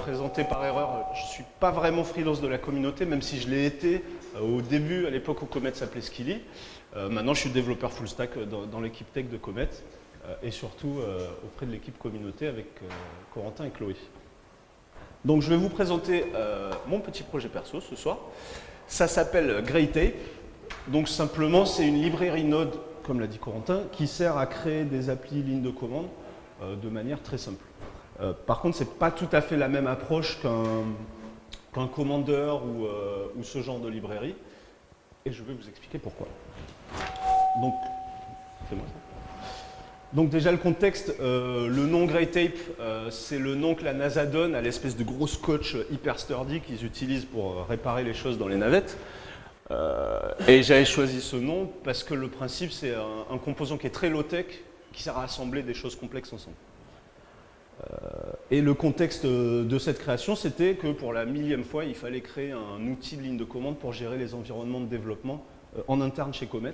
présenté par erreur. Je ne suis pas vraiment freelance de la communauté, même si je l'ai été au début, à l'époque où Comet s'appelait Skilly. Maintenant, je suis développeur full stack dans l'équipe tech de Comet et surtout auprès de l'équipe communauté avec Corentin et Chloé. Donc, je vais vous présenter mon petit projet perso ce soir. Ça s'appelle GreyTape. Donc, simplement, c'est une librairie Node, comme l'a dit Corentin, qui sert à créer des applis lignes de commande de manière très simple. Par contre, ce n'est pas tout à fait la même approche qu'un Commander ou ce genre de librairie. Et je vais vous expliquer pourquoi. Donc, c'est moi ça. Donc déjà le contexte, le nom GreyTape, c'est le nom que la NASA donne à l'espèce de gros scotch hyper sturdy qu'ils utilisent pour réparer les choses dans les navettes. Et j'avais choisi ce nom parce que le principe, c'est un composant qui est très low-tech, qui sert à assembler des choses complexes ensemble. Et le contexte de cette création, c'était que pour la millième fois, il fallait créer un outil de ligne de commande pour gérer les environnements de développement en interne chez Comet.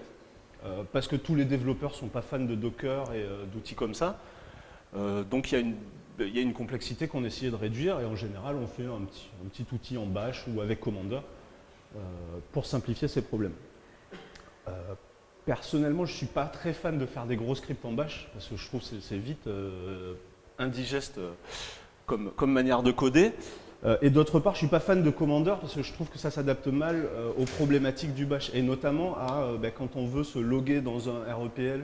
Parce que tous les développeurs ne sont pas fans de Docker et d'outils comme ça. Donc il y a une complexité qu'on essayait de réduire et en général, on fait un petit outil en Bash ou avec Commander pour simplifier ces problèmes. Personnellement, je ne suis pas très fan de faire des gros scripts en Bash parce que je trouve que c'est vite indigeste comme manière de coder. Et d'autre part, je ne suis pas fan de Commander parce que je trouve que ça s'adapte mal aux problématiques du Bash et notamment à quand on veut se loguer dans un REPL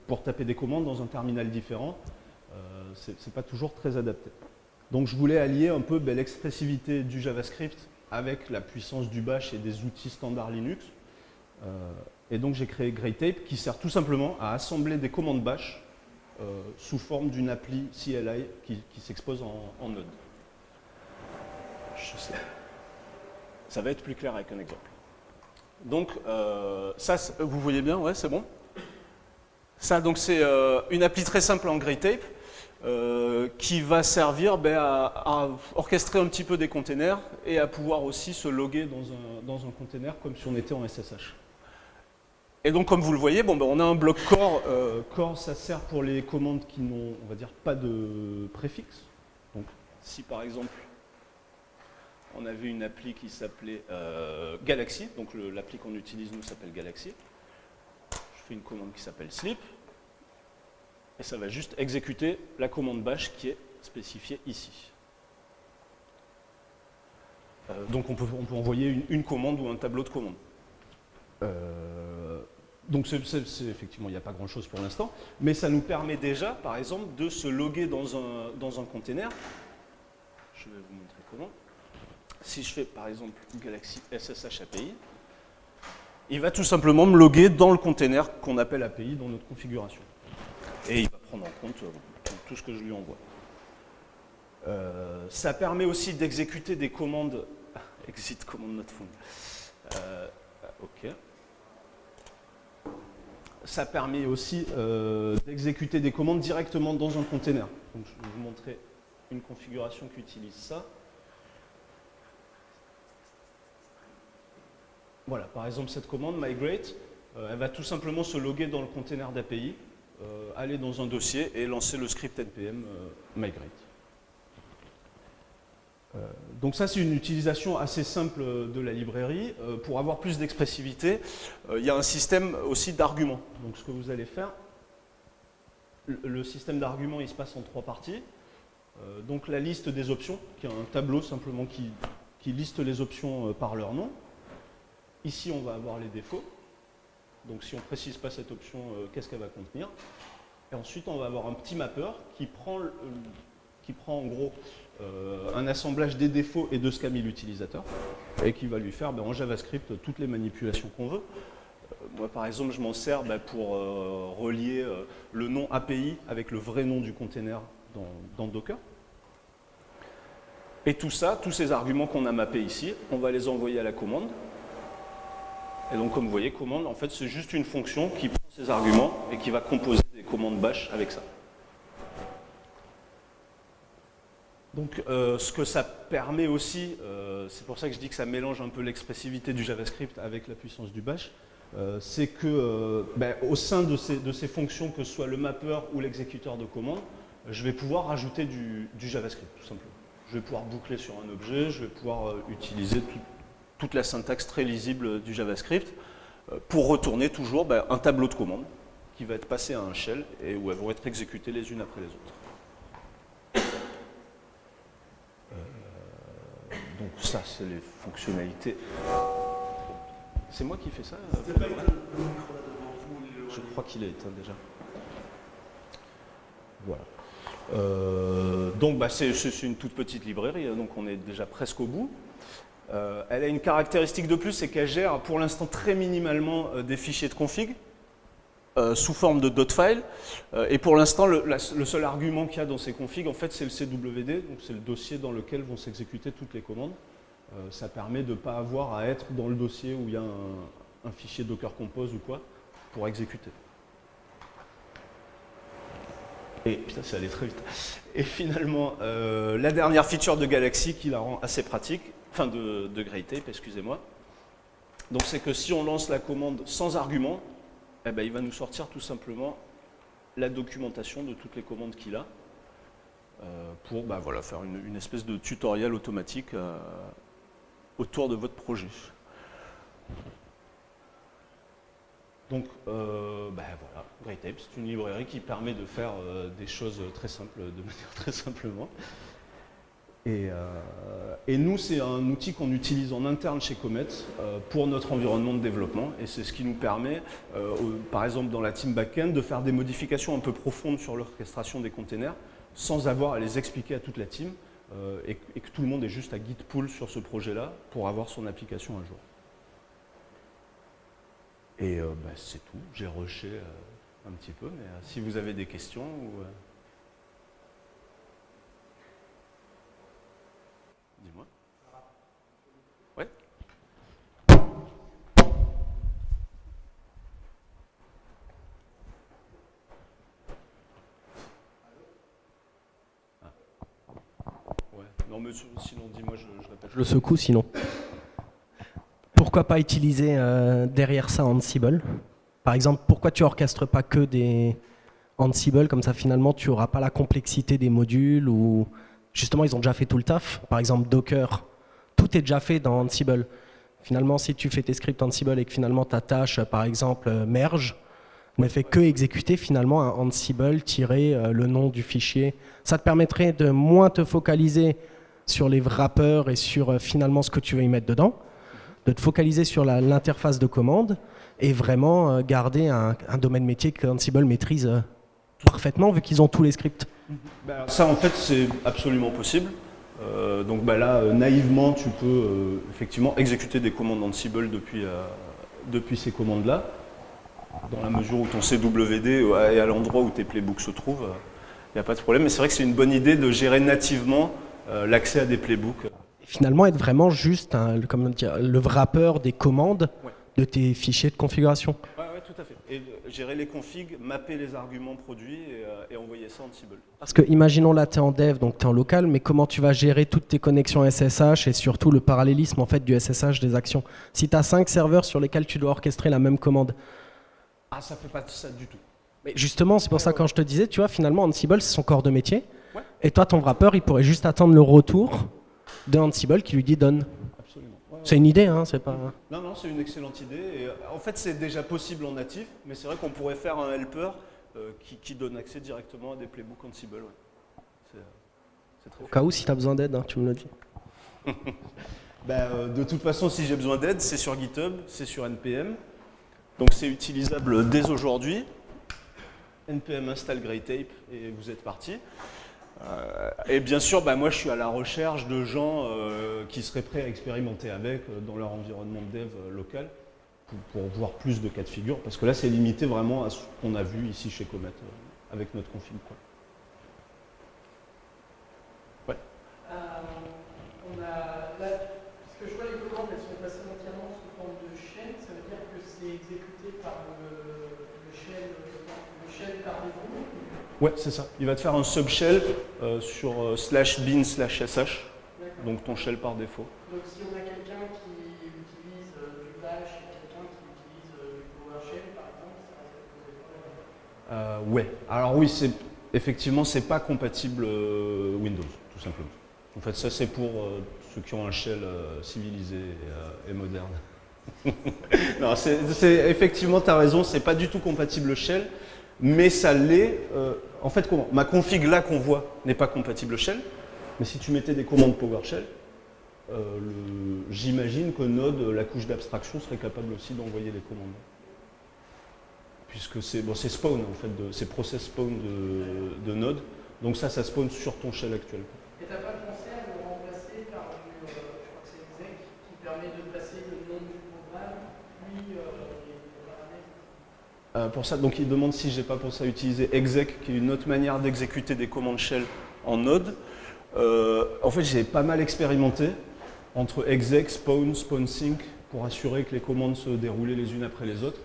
pour taper des commandes dans un terminal différent, c'est pas toujours très adapté. Donc je voulais allier un peu l'expressivité du JavaScript avec la puissance du Bash et des outils standards Linux. Et donc j'ai créé GreyTape qui sert tout simplement à assembler des commandes Bash sous forme d'une appli CLI qui s'expose en Node. Je sais. Ça va être plus clair avec un exemple. Donc ça, vous voyez bien, ouais, c'est bon. Ça, donc c'est une appli très simple en GreyTape qui va servir à orchestrer un petit peu des containers et à pouvoir aussi se loguer dans un container comme si on était en SSH. Et donc, comme vous le voyez, on a un bloc core. Core, ça sert pour les commandes qui n'ont, on va dire, pas de préfixe. Donc, si par exemple, on avait une appli qui s'appelait Galaxy, donc l'appli qu'on utilise nous s'appelle Galaxy, je fais une commande qui s'appelle sleep, et ça va juste exécuter la commande bash qui est spécifiée ici. Donc, on peut envoyer une commande ou un tableau de commande. Donc effectivement, il n'y a pas grand-chose pour l'instant, mais ça nous permet déjà, par exemple, de se loguer dans un container. Je vais vous montrer comment. Si je fais, par exemple, Galaxy SSH API, il va tout simplement me loguer dans le container qu'on appelle API dans notre configuration. Et il va prendre en compte tout ce que je lui envoie. Ça permet aussi d'exécuter des commandes... Exit command not found. OK. Ça permet aussi d'exécuter des commandes directement dans un container. Donc, je vais vous montrer une configuration qui utilise ça. Voilà, par exemple, cette commande, migrate, elle va tout simplement se loguer dans le container d'API, aller dans un dossier et lancer le script npm migrate. Donc ça, c'est une utilisation assez simple de la librairie. Pour avoir plus d'expressivité, il y a un système aussi d'arguments. Donc ce que vous allez faire, le système d'arguments, il se passe en 3 parties. Donc la liste des options, qui est un tableau simplement qui liste les options par leur nom. Ici, on va avoir les défauts. Donc si on ne précise pas cette option, qu'est-ce qu'elle va contenir. Et ensuite, on va avoir un petit mapper qui prend en gros un assemblage des défauts et de ce qu'a mis l'utilisateur et qui va lui faire en JavaScript toutes les manipulations qu'on veut. Moi par exemple je m'en sers pour relier le nom API avec le vrai nom du container dans Docker. Et tout ça, tous ces arguments qu'on a mappés ici, on va les envoyer à la commande. Et donc comme vous voyez, commande en fait c'est juste une fonction qui prend ces arguments et qui va composer des commandes bash avec ça. Donc ce que ça permet aussi, c'est pour ça que je dis que ça mélange un peu l'expressivité du JavaScript avec la puissance du bash, c'est que au sein de ces fonctions, que ce soit le mapper ou l'exécuteur de commande, je vais pouvoir rajouter du JavaScript tout simplement. je vais pouvoir boucler sur un objet, je vais pouvoir utiliser toute la syntaxe très lisible du JavaScript pour retourner toujours un tableau de commandes qui va être passé à un shell et où elles vont être exécutées les unes après les autres. Donc ça, c'est les fonctionnalités. C'est moi qui fais ça Je crois qu'il est éteint déjà. Voilà. Donc c'est une toute petite librairie, donc on est déjà presque au bout. Elle a une caractéristique de plus, c'est qu'elle gère pour l'instant très minimalement des fichiers de config sous forme de .file. Et pour l'instant, le seul argument qu'il y a dans ces configs, en fait, c'est le CWD, donc c'est le dossier dans lequel vont s'exécuter toutes les commandes. Ça permet de ne pas avoir à être dans le dossier où il y a un fichier Docker Compose ou quoi pour exécuter. Et putain, ça allait très vite. Et finalement, la dernière feature de Galaxy qui la rend assez pratique, enfin de GreyTape, excusez-moi. Donc c'est que si on lance la commande sans argument, eh ben, il va nous sortir tout simplement la documentation de toutes les commandes qu'il a pour voilà, faire une espèce de tutoriel automatique autour de votre projet. Donc voilà, GreyTape, c'est une librairie qui permet de faire des choses très simples, de manière très simplement. Et nous, c'est un outil qu'on utilise en interne chez Comet pour notre environnement de développement. Et c'est ce qui nous permet, par exemple dans la team backend, de faire des modifications un peu profondes sur l'orchestration des containers sans avoir à les expliquer à toute la team et que tout le monde ait juste à git pull sur ce projet-là pour avoir son application un jour. Et c'est tout. J'ai rushé un petit peu, mais si vous avez des questions ou... Dis-moi. Ouais. Ah. Ouais. Non, mais sinon, dis-moi, je répète. Je le secoue sinon. Pourquoi pas utiliser derrière ça Ansible? Par exemple, pourquoi tu orchestres pas que des Ansible, comme ça finalement tu n'auras pas la complexité des modules ou justement ils ont déjà fait tout le taf. Par exemple Docker, tout est déjà fait dans Ansible. Finalement si tu fais tes scripts Ansible et que finalement ta tâche par exemple merge, ne fait que exécuter finalement un Ansible tiré le nom du fichier. Ça te permettrait de moins te focaliser sur les wrappers et sur finalement ce que tu veux y mettre dedans, de te focaliser sur l'interface de commande et vraiment garder un domaine métier que Ansible maîtrise parfaitement vu qu'ils ont tous les scripts. Ça en fait c'est absolument possible. Donc là naïvement tu peux effectivement exécuter des commandes Ansible depuis ces commandes là, dans la mesure où ton CWD est à l'endroit où tes playbooks se trouvent, il n'y a pas de problème. Mais c'est vrai que c'est une bonne idée de gérer nativement l'accès à des playbooks. Et finalement être vraiment juste le wrapper des commandes de tes fichiers de configuration. Oui, tout à fait. Et gérer les configs, mapper les arguments produits et envoyer ça en Ansible. Parce que imaginons là tu es en dev, donc tu es en local, mais comment tu vas gérer toutes tes connexions SSH et surtout le parallélisme en fait du SSH des actions. Si tu as 5 serveurs sur lesquels tu dois orchestrer la même commande. Ah, ça fait pas ça du tout. Mais justement, c'est pour ça quand je te disais, tu vois, finalement Ansible c'est son corps de métier. Et toi ton wrapper, il pourrait juste attendre le retour de Ansible qui lui dit donne. Absolument. C'est une idée, hein, c'est pas... Non, c'est une excellente idée. Et, en fait, c'est déjà possible en natif, mais c'est vrai qu'on pourrait faire un helper qui donne accès directement à des playbooks Ansible. Ouais. C'est très Au cas où, si tu as besoin d'aide, hein, tu me le dis. De toute façon, si j'ai besoin d'aide, c'est sur GitHub, c'est sur NPM. Donc c'est utilisable dès aujourd'hui. NPM install GreyTape et vous êtes parti. Et bien sûr, moi je suis à la recherche de gens qui seraient prêts à expérimenter avec dans leur environnement de dev local pour voir plus de cas de figure, parce que là c'est limité vraiment à ce qu'on a vu ici chez Comet avec notre config. Ouais. On a là, parce que je vois les commandes, elles sont passées entièrement sous forme de chaîne, ça veut dire que c'est exécuté par le shell par défaut. Ouais, c'est ça. Il va te faire un subshell sur /bin/sh, donc ton shell par défaut. Donc si on a quelqu'un qui utilise du bash et quelqu'un qui utilise du PowerShell, par exemple, ça risque de poser problème. Ouais. Alors oui, effectivement, c'est pas compatible Windows, tout simplement. En fait, ça c'est pour ceux qui ont un shell civilisé et moderne. Non, effectivement, tu as raison, c'est pas du tout compatible shell, mais ça l'est. En fait, comment ma config là qu'on voit n'est pas compatible shell, mais si tu mettais des commandes PowerShell, j'imagine que Node, la couche d'abstraction, serait capable aussi d'envoyer des commandes. Puisque c'est spawn, en fait, c'est process spawn de Node, donc ça spawn sur ton shell actuel. Et t'as pas pensé à le remplacer par je crois que c'est exec, qui permet de passer le nom du programme, puis les paramètres. Pour ça, donc il demande si j'ai pas pensé à utiliser exec, qui est une autre manière d'exécuter des commandes shell en Node. En fait, j'ai pas mal expérimenté entre exec, spawn, spawn sync, pour assurer que les commandes se déroulaient les unes après les autres.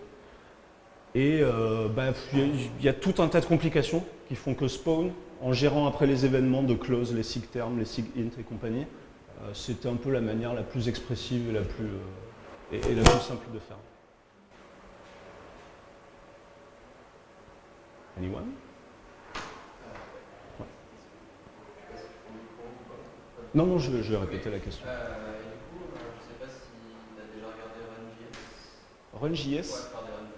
Et il y a tout un tas de complications qui font que spawn, en gérant après les événements de close, les sig terms, les sig int et compagnie, c'était un peu la manière la plus expressive et la plus simple de faire. Anyone? Ouais. Non, je vais répéter la question. Du coup, je ne sais pas si tu as déjà regardé RunJS. RunJS? Ouais, faire des runfiles.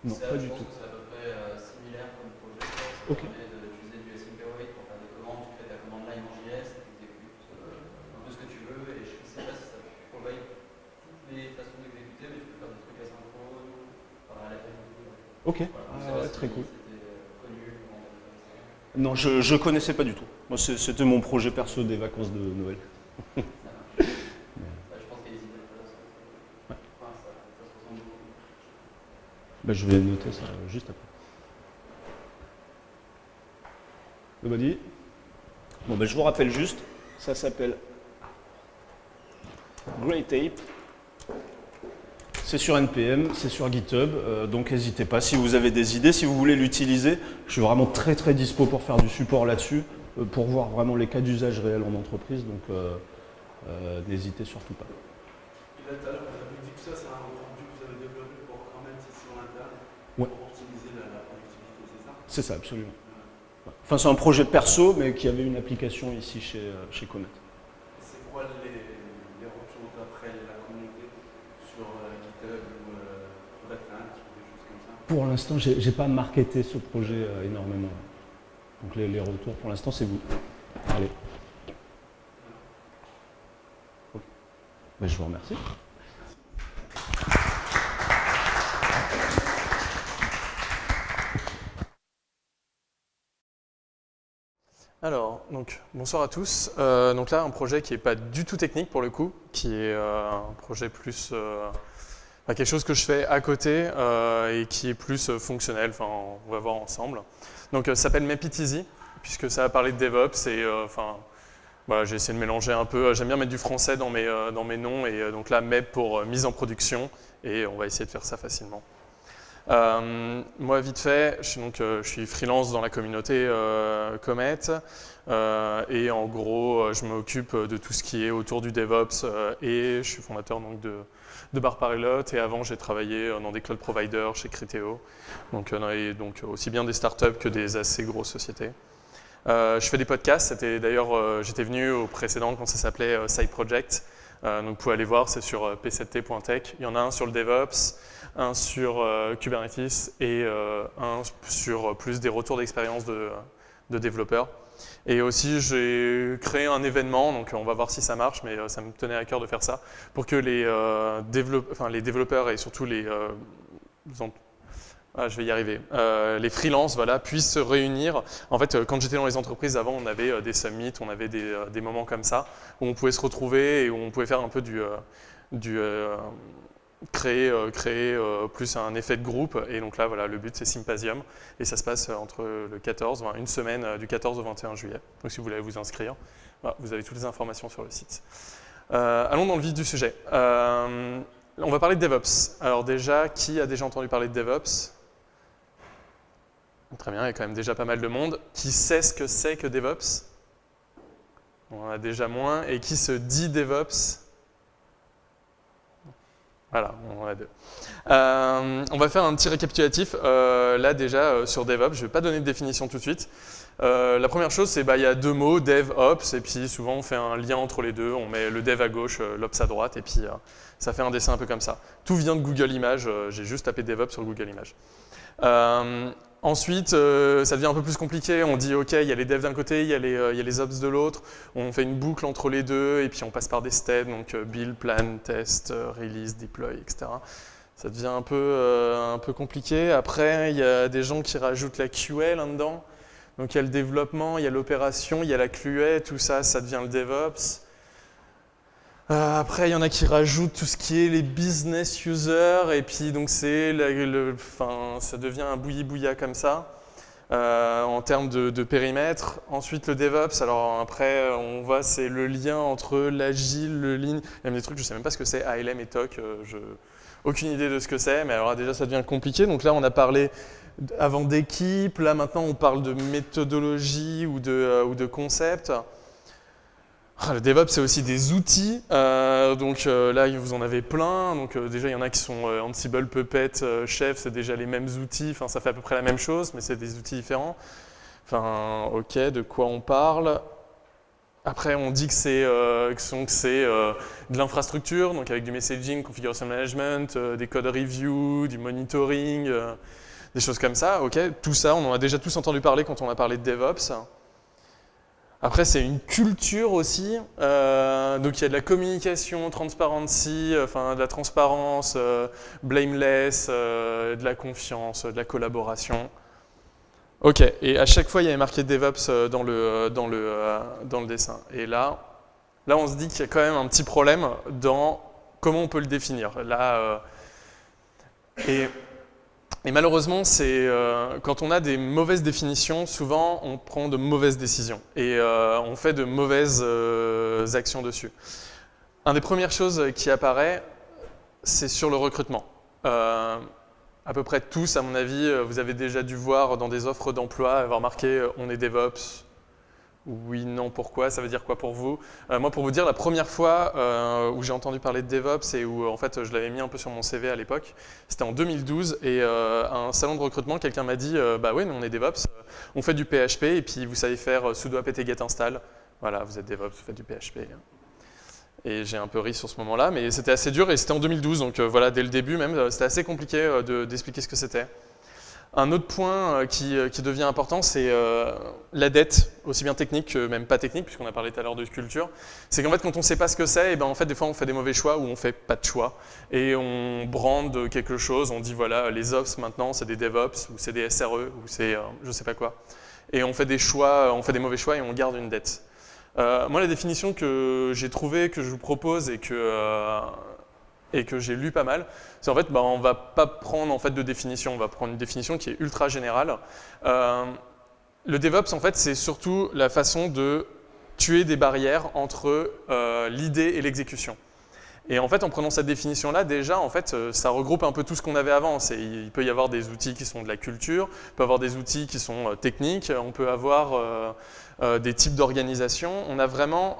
Non, pas du tout. Je pense que c'est à peu près similaire comme projet. Ça Ok. permet d'utiliser du async await pour faire des commandes. Tu fais ta commande line en JS, tu exécutes un peu ce que tu veux. Et je ne sais pas si ça provide toutes les façons d'exécuter, mais tu peux faire des trucs asynchrone, parallèles. Ok, Voilà. très cool. C'était connu. Non, je connaissais pas du tout. Moi, c'était mon projet perso des vacances de Noël. Je pense qu'il y a des idées là. Ouais. Enfin, ça se ressemble beaucoup. Je vais noter ça juste après. Nobody? Bon, je vous rappelle juste, ça s'appelle Great Ape. C'est sur NPM, c'est sur GitHub, donc n'hésitez pas. Si vous avez des idées, si vous voulez l'utiliser, je suis vraiment très dispo pour faire du support là-dessus, pour voir vraiment les cas d'usage réels en entreprise, donc n'hésitez surtout pas. Et là, tout à l'heure, vous avez dit que ça, c'est un rendu que vous avez développé pour Comet ici en interne, Ouais. pour optimiser la productivité, c'est ça? C'est ça, absolument. Ouais. Enfin, c'est un projet perso, mais qui avait une application ici chez Comet. C'est quoi les retours d'après la communauté sur GitHub ou Red Hat ou des choses comme ça? Pour l'instant, j'ai pas marketé ce projet énormément. Donc les retours, pour l'instant, c'est vous. Allez. Ok. Je vous remercie. Alors, bonsoir à tous. Donc là, un projet qui n'est pas du tout technique pour le coup, qui est un projet plus quelque chose que je fais à côté et qui est plus fonctionnel. Enfin, on va voir ensemble. Donc, ça s'appelle Make It Easy, puisque ça va parler de DevOps et voilà, j'ai essayé de mélanger un peu. J'aime bien mettre du français dans mes noms et donc là, MEP pour mise en production et on va essayer de faire ça facilement. Moi, vite fait, je suis freelance dans la communauté Comet et en gros, je m'occupe de tout ce qui est autour du DevOps et je suis fondateur donc, de Bar-Pilot et avant, j'ai travaillé dans des cloud providers chez Criteo, donc aussi bien des startups que des assez grosses sociétés. Je fais des podcasts, d'ailleurs, j'étais venu au précédent quand ça s'appelait Side Project. Donc vous pouvez aller voir, c'est sur p7t.tech. Il y en a un sur le DevOps, un sur Kubernetes et un sur plus des retours d'expérience de développeurs. Et aussi, j'ai créé un événement, donc on va voir si ça marche, mais ça me tenait à cœur de faire ça, pour que les développeurs et surtout les freelances puissent se réunir. En fait, quand j'étais dans les entreprises avant, on avait des summits, on avait des moments comme ça, où on pouvait se retrouver et où on pouvait faire un peu créer plus un effet de groupe. Et donc là, voilà, le but, c'est Symposium. Et ça se passe entre le 14, une semaine du 14 au 21 juillet. Donc si vous voulez vous inscrire, voilà, vous avez toutes les informations sur le site. Allons dans le vif du sujet. On va parler de DevOps. Alors déjà, qui a déjà entendu parler de DevOps ? Très bien, il y a quand même déjà pas mal de monde. Qui sait ce que c'est que DevOps ? On en a déjà moins. Et qui se dit DevOps ? Voilà, on en a 2. On va faire un petit récapitulatif. Là déjà sur DevOps, je ne vais pas donner de définition tout de suite. La première chose, c'est il y a 2 mots, DevOps, et puis souvent on fait un lien entre les deux. On met le Dev à gauche, l'Ops à droite, et puis ça fait un dessin un peu comme ça. Tout vient de Google Images. J'ai juste tapé DevOps sur Google Images. Ensuite, ça devient un peu plus compliqué. On dit, OK, il y a les devs d'un côté, il y a les ops de l'autre. On fait une boucle entre les deux, et puis on passe par des steps, donc build, plan, test, release, deploy, etc. Ça devient un peu compliqué. Après, il y a des gens qui rajoutent la QA là-dedans. Donc il y a le développement, il y a l'opération, il y a la QA, tout ça, ça devient le DevOps. Après, il y en a qui rajoutent tout ce qui est les business users, et puis donc ça devient un bouilli-bouilla comme ça, en termes de périmètre. Ensuite, le DevOps, alors après, on voit, c'est le lien entre l'agile, le lean, il y a même des trucs, je ne sais même pas ce que c'est, ALM et TOC, aucune idée de ce que c'est, mais alors déjà, ça devient compliqué. Donc là, on a parlé avant d'équipe, là maintenant, on parle de méthodologie ou de concept. Le DevOps, c'est aussi des outils, donc là, vous en avez plein. Donc déjà, il y en a qui sont Ansible, Puppet, Chef, c'est déjà les mêmes outils. Enfin, ça fait à peu près la même chose, mais c'est des outils différents. Enfin, OK, de quoi on parle? Après, on dit que c'est de l'infrastructure, donc avec du messaging, configuration management, des code review, du monitoring, des choses comme ça. OK, tout ça, on en a déjà tous entendu parler quand on a parlé de DevOps. Après, c'est une culture aussi, donc il y a de la communication, transparency, de la transparence, blameless, de la confiance, de la collaboration. OK, et à chaque fois, il y avait marqué DevOps dans le dessin. Et là, on se dit qu'il y a quand même un petit problème dans comment on peut le définir. Là, et malheureusement, quand on a des mauvaises définitions, souvent on prend de mauvaises décisions et on fait de mauvaises actions dessus. Une des premières choses qui apparaît, c'est sur le recrutement. À peu près tous, à mon avis, vous avez déjà dû voir dans des offres d'emploi avoir marqué « on est DevOps ». Oui, non, pourquoi? Ça veut dire quoi pour vous? Moi, pour vous dire, la première fois où j'ai entendu parler de DevOps et où en fait je l'avais mis un peu sur mon CV à l'époque, c'était en 2012 et à un salon de recrutement, quelqu'un m'a dit bah oui, mais on est DevOps, on fait du PHP et puis vous savez faire sudo apt get install. Voilà, vous êtes DevOps, vous faites du PHP. Et j'ai un peu ri sur ce moment-là, mais c'était assez dur et c'était en 2012, donc voilà, dès le début même, c'était assez compliqué d'expliquer ce que c'était. Un autre point qui devient important, c'est la dette, aussi bien technique que même pas technique, puisqu'on a parlé tout à l'heure de culture. C'est qu'en fait, quand on ne sait pas ce que c'est, et ben en fait, des fois, on fait des mauvais choix ou on ne fait pas de choix. Et on brande quelque chose, on dit voilà, les Ops maintenant, c'est des DevOps, ou c'est des SRE, ou c'est je ne sais pas quoi. Et on fait des choix, on fait des mauvais choix et on garde une dette. Moi, la définition que j'ai trouvée, que je vous propose et que j'ai lu pas mal, c'est en fait, on ne va pas prendre en fait, de définition, on va prendre une définition qui est ultra générale. Le DevOps, en fait, c'est surtout la façon de tuer des barrières entre l'idée et l'exécution. Et en fait, en prenant cette définition-là, déjà, en fait, ça regroupe un peu tout ce qu'on avait avant. Il peut y avoir des outils qui sont de la culture, il peut y avoir des outils qui sont techniques, on peut avoir des types d'organisation. On a vraiment...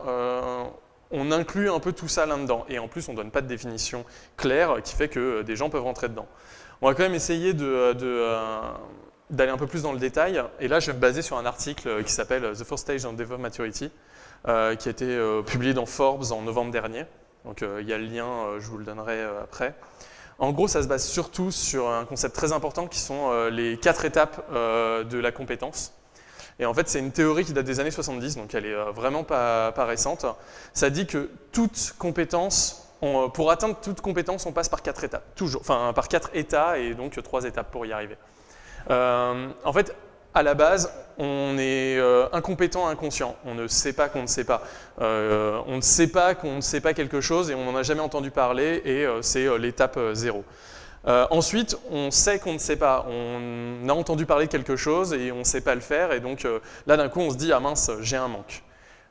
on inclut un peu tout ça là-dedans. Et en plus, on ne donne pas de définition claire qui fait que des gens peuvent rentrer dedans. On va quand même essayer d'aller un peu plus dans le détail. Et là, je vais me baser sur un article qui s'appelle « The First Stage on DevOps Maturity », qui a été publié dans Forbes en novembre dernier. Donc, il y a le lien, je vous le donnerai après. En gros, ça se base surtout sur un concept très important qui sont les 4 étapes de la compétence. Et en fait, c'est une théorie qui date des années 70, donc elle est vraiment pas récente. Ça dit que toute compétence, pour atteindre toute compétence, on passe par 4 étapes, toujours, enfin par 4 états et donc 3 étapes pour y arriver. En fait, à la base, on est incompétent, inconscient. On ne sait pas qu'on ne sait pas. On ne sait pas qu'on ne sait pas quelque chose et on n'en a jamais entendu parler et c'est l'étape 0. Ensuite, on sait qu'on ne sait pas. On a entendu parler de quelque chose et on ne sait pas le faire et donc là d'un coup on se dit « ah mince, j'ai un manque ».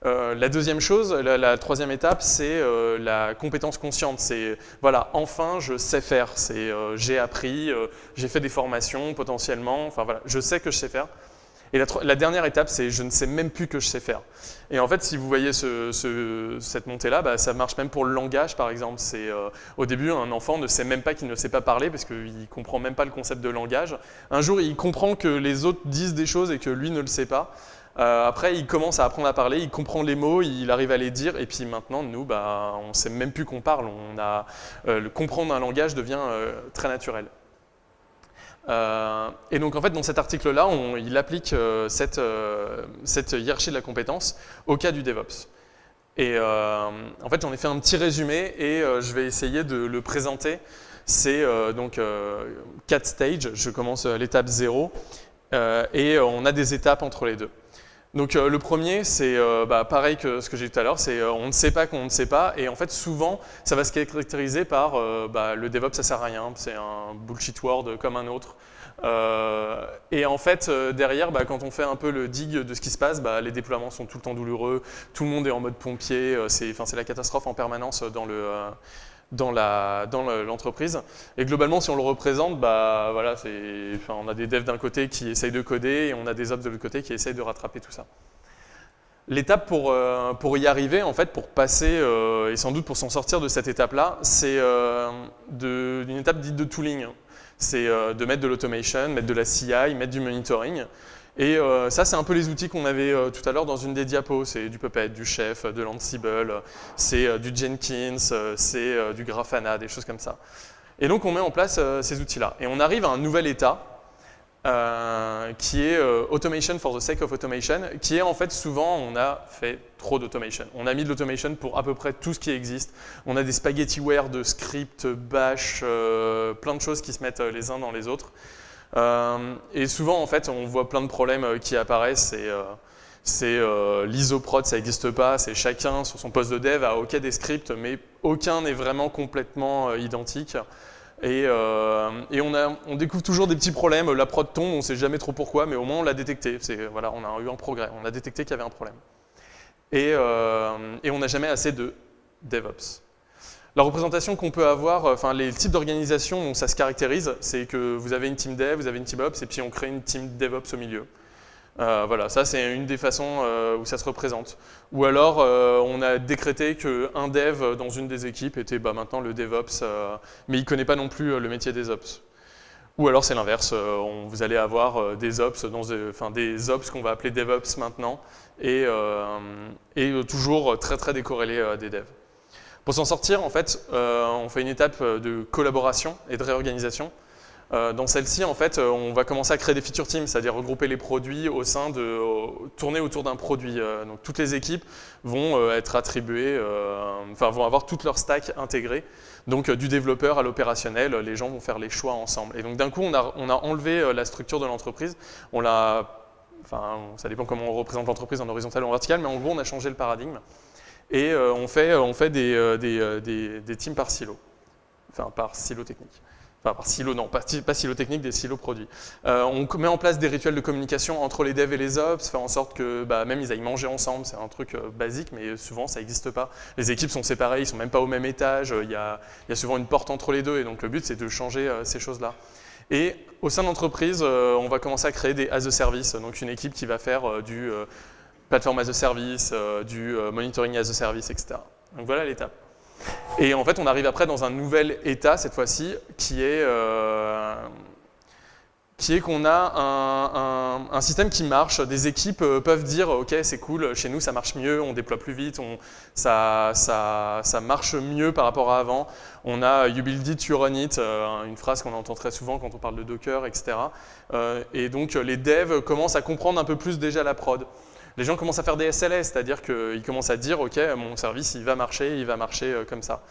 La deuxième chose, la troisième étape, c'est la compétence consciente. C'est voilà, enfin je sais faire. C'est j'ai appris, j'ai fait des formations potentiellement. Enfin voilà, je sais que je sais faire. Et la dernière étape, c'est je ne sais même plus que je sais faire. Et en fait, si vous voyez cette montée-là, bah, ça marche même pour le langage, par exemple. Au début, un enfant ne sait même pas qu'il ne sait pas parler parce qu'il ne comprend même pas le concept de langage. Un jour, il comprend que les autres disent des choses et que lui ne le sait pas. Après, il commence à apprendre à parler, il comprend les mots, il arrive à les dire. Et puis maintenant, nous, bah, on ne sait même plus qu'on parle. Comprendre un langage devient très naturel. Et donc en fait dans cet article-là, il applique cette hiérarchie de la compétence au cas du DevOps. Et en fait j'en ai fait un petit résumé et je vais essayer de le présenter. C'est donc 4 stages, je commence à l'étape 0 et on a des étapes entre les deux. Donc le premier, c'est pareil que ce que j'ai dit tout à l'heure, c'est on ne sait pas qu'on ne sait pas, et en fait souvent ça va se caractériser par le DevOps ça sert à rien, c'est un bullshit word comme un autre. Et en fait derrière, quand on fait un peu le dig de ce qui se passe, les déploiements sont tout le temps douloureux, tout le monde est en mode pompier, c'est la catastrophe en permanence dans l'entreprise. Et globalement, si on le représente, voilà, on a des devs d'un côté qui essayent de coder et on a des ops de l'autre côté qui essayent de rattraper tout ça. L'étape pour y arriver, en fait, pour passer, et sans doute pour s'en sortir de cette étape-là, c'est une étape dite de tooling. C'est de mettre de l'automation, mettre de la CI, mettre du monitoring. Et ça, c'est un peu les outils qu'on avait tout à l'heure dans une des diapos. C'est du Puppet, du Chef, de l'Ansible, c'est du Jenkins, c'est du Grafana, des choses comme ça. Et donc, on met en place ces outils-là. Et on arrive à un nouvel état qui est Automation for the sake of automation, qui est en fait souvent, on a fait trop d'automation. On a mis de l'automation pour à peu près tout ce qui existe. On a des spaghettiware de scripts, bash, plein de choses qui se mettent les uns dans les autres. Et souvent, en fait, on voit plein de problèmes qui apparaissent. C'est l'isoprod, ça n'existe pas. C'est chacun sur son poste de dev a OK des scripts, mais aucun n'est vraiment complètement identique. Et on découvre toujours des petits problèmes. La prod tombe, on ne sait jamais trop pourquoi, mais au moins on l'a détecté. Voilà, on a eu un progrès. On a détecté qu'il y avait un problème. Et on n'a jamais assez de DevOps. La représentation qu'on peut avoir, les types d'organisation dont ça se caractérise, c'est que vous avez une team dev, vous avez une team ops, et puis on crée une team DevOps au milieu. Voilà, ça c'est une des façons où ça se représente. Ou alors, on a décrété qu'un dev dans une des équipes était maintenant le DevOps, mais il ne connaît pas non plus le métier des ops. Ou alors c'est l'inverse, vous allez avoir des ops, des ops qu'on va appeler DevOps maintenant, et toujours très très décorrélés des devs. Pour s'en sortir, en fait, on fait une étape de collaboration et de réorganisation. Dans celle-ci, en fait, on va commencer à créer des feature teams, c'est-à-dire regrouper les produits tourner autour d'un produit. Donc toutes les équipes vont être attribuées, vont avoir toute leur stack intégrée. Donc du développeur à l'opérationnel, les gens vont faire les choix ensemble. Et donc d'un coup, on a enlevé la structure de l'entreprise. Ça dépend comment on représente l'entreprise en horizontal ou en vertical, mais en gros, on a changé le paradigme. Et on fait des teams par silo, par silo technique. Par silo, non, pas silo technique, des silos produits. On met en place des rituels de communication entre les devs et les ops, faire en sorte que même ils aillent manger ensemble, c'est un truc basique, mais souvent ça n'existe pas. Les équipes sont séparées, ils ne sont même pas au même étage, il y a souvent une porte entre les deux, et donc le but c'est de changer ces choses-là. Et au sein de l'entreprise, on va commencer à créer des as a service, donc une équipe qui va faire du platform as a service, du monitoring as a service, etc. Donc voilà l'étape. Et en fait, on arrive après dans un nouvel état, cette fois-ci, qui est qu'on a un système qui marche. Des équipes peuvent dire « Ok, c'est cool, chez nous ça marche mieux, on déploie plus vite, ça marche mieux par rapport à avant. On a You build it, you run it », une phrase qu'on entend très souvent quand on parle de Docker, etc. Et donc les devs commencent à comprendre un peu plus déjà la prod. Les gens commencent à faire des SLS, c'est-à-dire qu'ils commencent à dire « Ok, mon service, il va marcher comme ça ».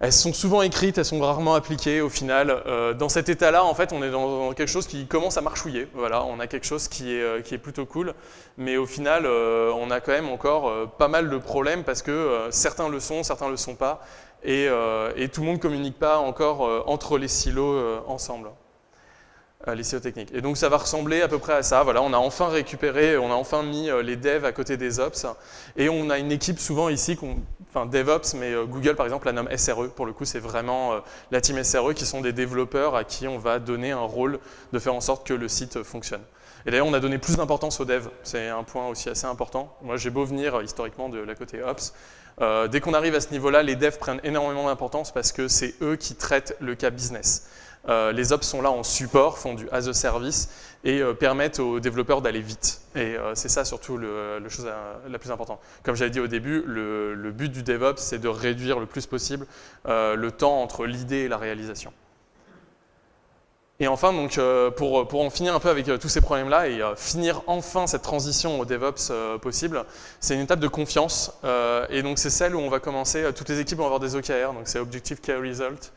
Elles sont souvent écrites, elles sont rarement appliquées au final. Dans cet état-là, en fait, on est dans quelque chose qui commence à marchouiller. Voilà, on a quelque chose qui est plutôt cool, mais au final, on a quand même encore pas mal de problèmes parce que certains le sont pas, et tout le monde ne communique pas encore entre les silos ensemble. lycéo technique. Et donc ça va ressembler à peu près à ça. Voilà, on a enfin récupéré, on a enfin mis les devs à côté des ops. Et on a une équipe souvent ici, enfin DevOps, mais Google par exemple la nomme SRE. Pour le coup, c'est vraiment la team SRE qui sont des développeurs à qui on va donner un rôle de faire en sorte que le site fonctionne. Et d'ailleurs, on a donné plus d'importance aux devs. C'est un point aussi assez important. Moi, j'ai beau venir historiquement de la côté Ops. Dès qu'on arrive à ce niveau-là, les devs prennent énormément d'importance parce que c'est eux qui traitent le cas business. Les Ops sont là en support, font du as a service et permettent aux développeurs d'aller vite. Et c'est ça surtout la chose la plus importante. Comme j'avais dit au début, le but du DevOps, c'est de réduire le plus possible le temps entre l'idée et la réalisation. Et enfin, donc, pour en finir un peu avec tous ces problèmes-là et finir enfin cette transition au DevOps possible, c'est une étape de confiance. Et donc, c'est celle où on va commencer, toutes les équipes vont avoir des OKR, donc c'est Objective Key Result.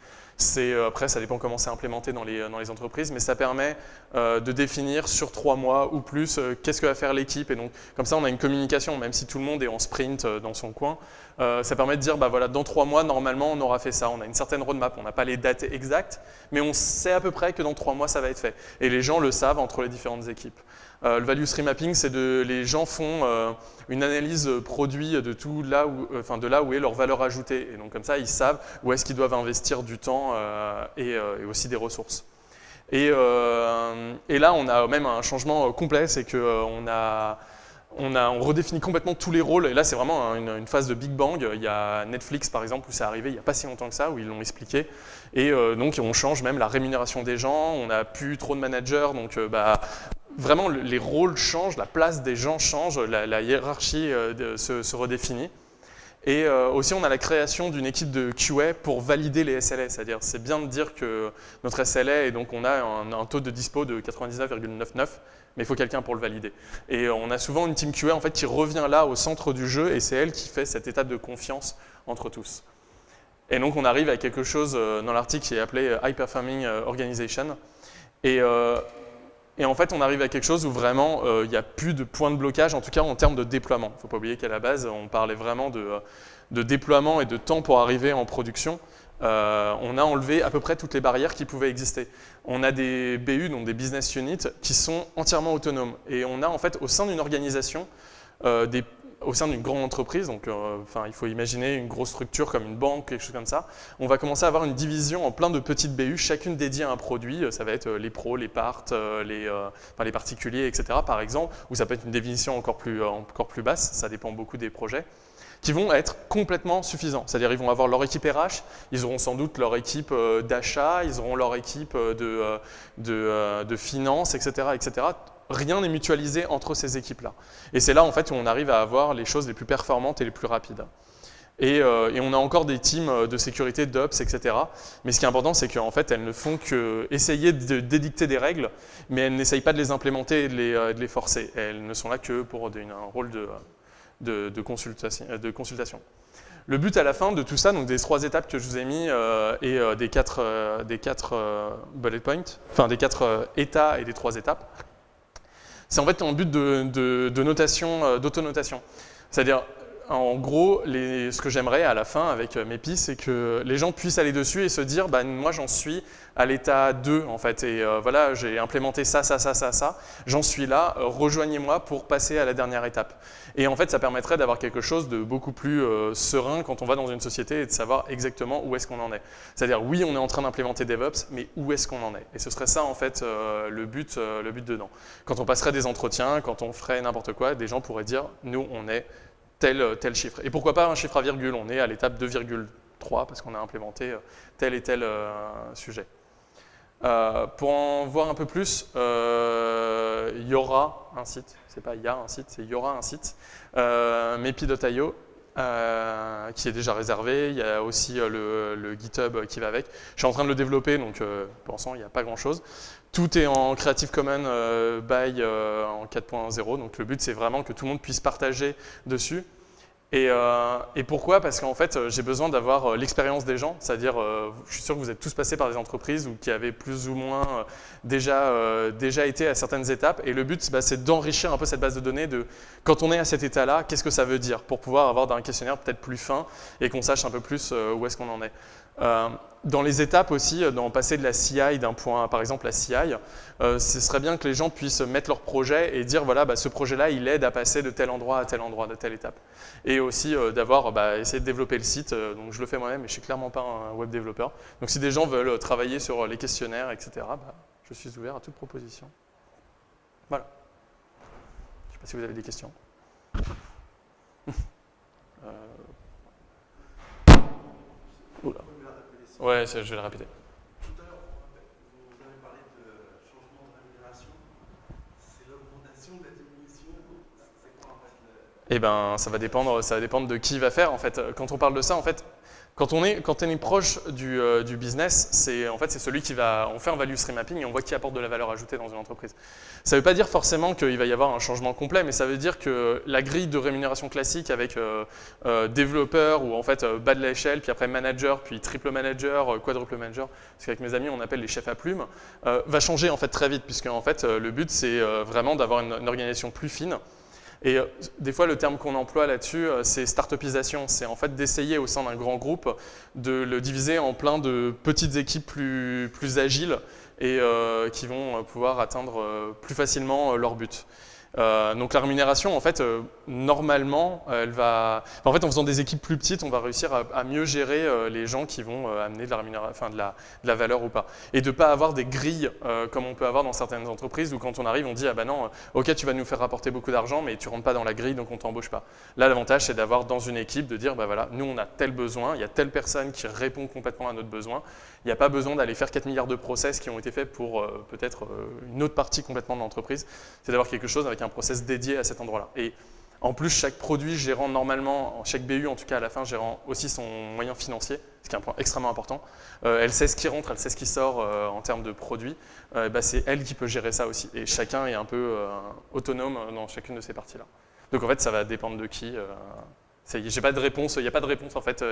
Après, ça dépend comment c'est implémenté dans les entreprises, mais ça permet de définir sur 3 mois ou plus qu'est-ce que va faire l'équipe. Et donc, comme ça, on a une communication, même si tout le monde est en sprint dans son coin. Ça permet de dire, bah voilà, dans 3 mois, normalement, on aura fait ça. On a une certaine roadmap, on n'a pas les dates exactes, mais on sait à peu près que dans 3 mois, ça va être fait. Et les gens le savent entre les différentes équipes. Le value stream mapping, c'est les gens font une analyse produit de de là où est leur valeur ajoutée. Et donc comme ça, ils savent où est-ce qu'ils doivent investir du temps et aussi des ressources. Et là, on a même un changement complet, c'est qu'on on redéfinit complètement tous les rôles. Et là, c'est vraiment une phase de Big Bang. Il y a Netflix, par exemple, où c'est arrivé il n'y a pas si longtemps que ça, où ils l'ont expliqué. Et donc, on change même la rémunération des gens. On n'a plus trop de managers, donc vraiment, les rôles changent, la place des gens change, la hiérarchie se redéfinit. Et aussi, on a la création d'une équipe de QA pour valider les SLA. C'est-à-dire, c'est bien de dire que notre SLA, et donc on a un taux de dispo de 99,99, mais il faut quelqu'un pour le valider. Et on a souvent une team QA en fait, qui revient là au centre du jeu, et c'est elle qui fait cette étape de confiance entre tous. Et donc, on arrive à quelque chose dans l'article qui est appelé High Performing Organization. Et en fait, on arrive à quelque chose où vraiment, il n'y a plus de point de blocage, en tout cas en termes de déploiement. Il ne faut pas oublier qu'à la base, on parlait vraiment de déploiement et de temps pour arriver en production. On a enlevé à peu près toutes les barrières qui pouvaient exister. On a des BU, donc des business units, qui sont entièrement autonomes. Et on a en fait, au sein d'une organisation, au sein d'une grande entreprise, donc il faut imaginer une grosse structure comme une banque, quelque chose comme ça, on va commencer à avoir une division en plein de petites BU, chacune dédiée à un produit, ça va être les pros, les parts, les particuliers, etc. par exemple, ou ça peut être une division encore plus basse, ça dépend beaucoup des projets, qui vont être complètement suffisants. C'est-à-dire ils vont avoir leur équipe RH, ils auront sans doute leur équipe d'achat, ils auront leur équipe de finance, etc., etc. Rien n'est mutualisé entre ces équipes-là. Et c'est là en fait où on arrive à avoir les choses les plus performantes et les plus rapides. Et on a encore des teams de sécurité, d'ops, etc. Mais ce qui est important, c'est qu'en fait, elles ne font qu'essayer d'édicter des règles, mais elles n'essayent pas de les implémenter et de les forcer. Elles ne sont là que pour un rôle de consultation. Le but à la fin de tout ça, donc des 3 étapes que je vous ai mis et des 4 bullet points, enfin des 4 états et des 3 étapes, c'est en fait un but de notation, d'autonotation. C'est-à-dire, en gros, ce que j'aimerais à la fin avec Mepi, c'est que les gens puissent aller dessus et se dire moi j'en suis à l'état 2 en fait, et voilà, j'ai implémenté ça, j'en suis là, rejoignez-moi pour passer à la dernière étape. Et en fait, ça permettrait d'avoir quelque chose de beaucoup plus serein quand on va dans une société et de savoir exactement où est-ce qu'on en est. C'est-à-dire, oui, on est en train d'implémenter DevOps, mais où est-ce qu'on en est? Et ce serait ça en fait le but dedans. Quand on passerait des entretiens, quand on ferait n'importe quoi, des gens pourraient dire, nous, on est tel chiffre. Et pourquoi pas un chiffre à virgule? On est à l'étape 2,3 parce qu'on a implémenté tel et tel sujet. Pour en voir un peu plus, il y aura un site, c'est pas il y a un site, c'est il y aura un site, mepi.io, qui est déjà réservé. Il y a aussi le GitHub qui va avec. Je suis en train de le développer, donc pour l'instant, il n'y a pas grand-chose. Tout est en Creative Commons by en 4.0, donc le but, c'est vraiment que tout le monde puisse partager dessus. Et pourquoi? Parce qu'en fait, j'ai besoin d'avoir l'expérience des gens, c'est-à-dire, je suis sûr que vous êtes tous passés par des entreprises ou qui avaient plus ou moins déjà été à certaines étapes, et le but, c'est d'enrichir un peu cette base de données de quand on est à cet état-là, qu'est-ce que ça veut dire, pour pouvoir avoir un questionnaire peut-être plus fin et qu'on sache un peu plus où est-ce qu'on en est. Dans les étapes aussi, dans passer de la CI d'un point, par exemple la CI, ce serait bien que les gens puissent mettre leur projet et dire voilà, ce projet-là, il aide à passer de tel endroit à tel endroit, de telle étape. Et aussi d'avoir essayé de développer le site. Donc je le fais moi-même, mais je ne suis clairement pas un web développeur. Donc si des gens veulent travailler sur les questionnaires, etc., je suis ouvert à toute proposition. Voilà. Je ne sais pas si vous avez des questions. Oula. Ouais, je vais le répéter. Tout à l'heure, vous avez parlé de changement de rémunération. C'est l'augmentation de la diminution. C'est quoi en fait Eh ben, ça va dépendre de qui va faire. En fait, quand on parle de ça, en fait, quand on est proche du business, c'est celui qui va. On fait un value stream mapping et on voit qui apporte de la valeur ajoutée dans une entreprise. Ça ne veut pas dire forcément qu'il va y avoir un changement complet, mais ça veut dire que la grille de rémunération classique avec développeur ou en fait bas de l'échelle, puis après manager, puis triple manager, quadruple manager, parce qu'avec mes amis on appelle les chefs à plumes, va changer en fait très vite, puisque en fait le but c'est vraiment d'avoir une organisation plus fine. Et des fois, le terme qu'on emploie là-dessus, c'est start-upisation. C'est en fait d'essayer au sein d'un grand groupe de le diviser en plein de petites équipes plus agiles et qui vont pouvoir atteindre plus facilement leur but. Donc la rémunération, en fait, normalement, elle va. En fait, en faisant des équipes plus petites, on va réussir à mieux gérer les gens qui vont amener de la rémunération, de la valeur ou pas, et de ne pas avoir des grilles comme on peut avoir dans certaines entreprises où quand on arrive, on dit ah ben non, ok, tu vas nous faire rapporter beaucoup d'argent, mais tu rentres pas dans la grille, donc on t'embauche pas. Là, l'avantage, c'est d'avoir dans une équipe de dire bah voilà, nous on a tel besoin, il y a telle personne qui répond complètement à notre besoin. Il n'y a pas besoin d'aller faire 4 milliards de process qui ont été faits pour peut-être une autre partie complètement de l'entreprise. C'est d'avoir quelque chose avec un process dédié à cet endroit-là. Et en plus, chaque produit gérant normalement, chaque BU en tout cas à la fin, gérant aussi son moyen financier, ce qui est un point extrêmement important. Elle sait ce qui rentre, elle sait ce qui sort en termes de produits. C'est elle qui peut gérer ça aussi. Et chacun est un peu autonome dans chacune de ces parties-là. Donc en fait, ça va dépendre de qui. J'ai pas de réponse, il n'y a pas de réponse en fait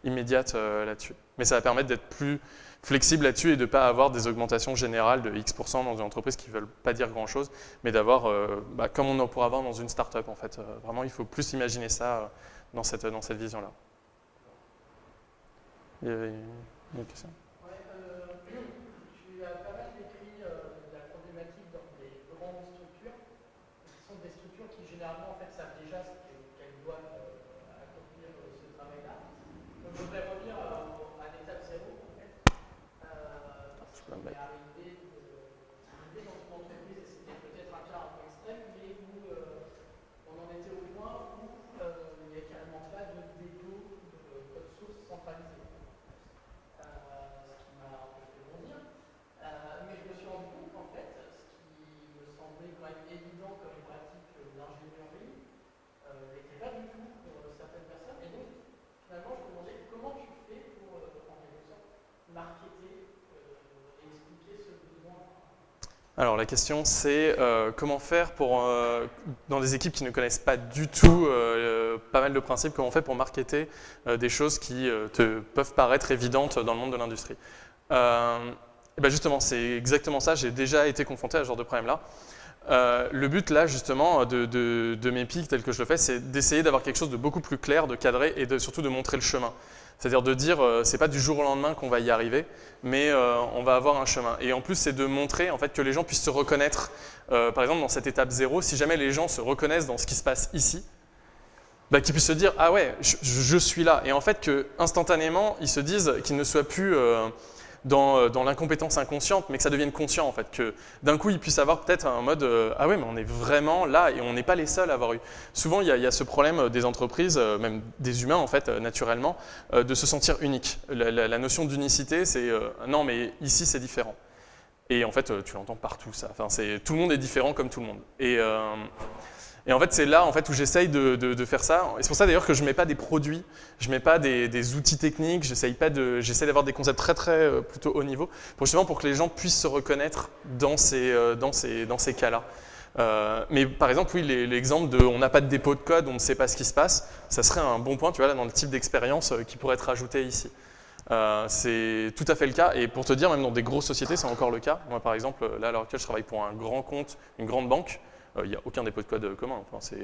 immédiate là-dessus. Mais ça va permettre d'être plus flexible là-dessus et de ne pas avoir des augmentations générales de X% dans une entreprise qui ne veulent pas dire grand-chose, mais d'avoir, comme on en pourrait avoir dans une start-up en fait. Vraiment, il faut plus imaginer ça dans cette vision-là. Il y avait une autre question ? Ouais, tu as pas mal décrit la problématique dans des grandes structures, qui sont des structures qui généralement en fait savent déjà qu'elles doivent accomplir ce travail-là. Donc je voudrais revenir à l'étape 0 en fait, parce qu'on est arrivé dans une entreprise et c'était peut-être un cas un peu extrême, mais où on en était au point où il n'y a carrément pas de dépôt de code source centralisé. Ce qui m'a empêché de bondir. Mais je me suis rendu compte qu'en fait, ce qui me semblait quand même évident comme pratique d'ingénierie n'était pas du tout pour certaines personnes. Et donc, finalement, je me demandais comment tu fais pour, en quelque sorte, marketer et expliquer ce besoin. Alors la question c'est comment faire pour, dans des équipes qui ne connaissent pas du tout pas mal de principes, comment on fait pour marketer des choses qui peuvent paraître évidentes dans le monde de l'industrie. Et ben justement, c'est exactement ça, j'ai déjà été confronté à ce genre de problème-là. Le but là justement de mes pics tels que je le fais, c'est d'essayer d'avoir quelque chose de beaucoup plus clair, de cadré et surtout de montrer le chemin. C'est-à-dire de dire, c'est pas du jour au lendemain qu'on va y arriver, mais on va avoir un chemin. Et en plus, c'est de montrer en fait, que les gens puissent se reconnaître. Par exemple, dans cette étape 0, si jamais les gens se reconnaissent dans ce qui se passe ici, qu'ils puissent se dire, ah ouais, je suis là. Et en fait, que instantanément, ils se disent qu'ils ne soient plus dans l'incompétence inconsciente, mais que ça devienne conscient en fait, que d'un coup ils puissent avoir peut-être un mode ah ouais mais on est vraiment là et on n'est pas les seuls à avoir eu. Souvent il y a ce problème des entreprises, même des humains en fait naturellement, de se sentir unique. La notion d'unicité c'est non mais ici c'est différent. Et en fait tu l'entends partout ça. Enfin, tout le monde est différent comme tout le monde. Et en fait, c'est là en fait, où j'essaye de faire ça. Et c'est pour ça d'ailleurs que je ne mets pas des produits, je ne mets pas des outils techniques, j'essaie d'avoir des concepts très plutôt haut niveau, justement pour que les gens puissent se reconnaître dans ces cas-là. Mais par exemple, oui, l'exemple de on n'a pas de dépôt de code, on ne sait pas ce qui se passe, ça serait un bon point, tu vois, là, dans le type d'expérience qui pourrait être ajouté ici. C'est tout à fait le cas. Et pour te dire, même dans des grosses sociétés, c'est encore le cas. Moi, par exemple, là, à l'heure actuelle, je travaille pour un grand compte, une grande banque. Il n'y a aucun dépôt de code commun. Enfin,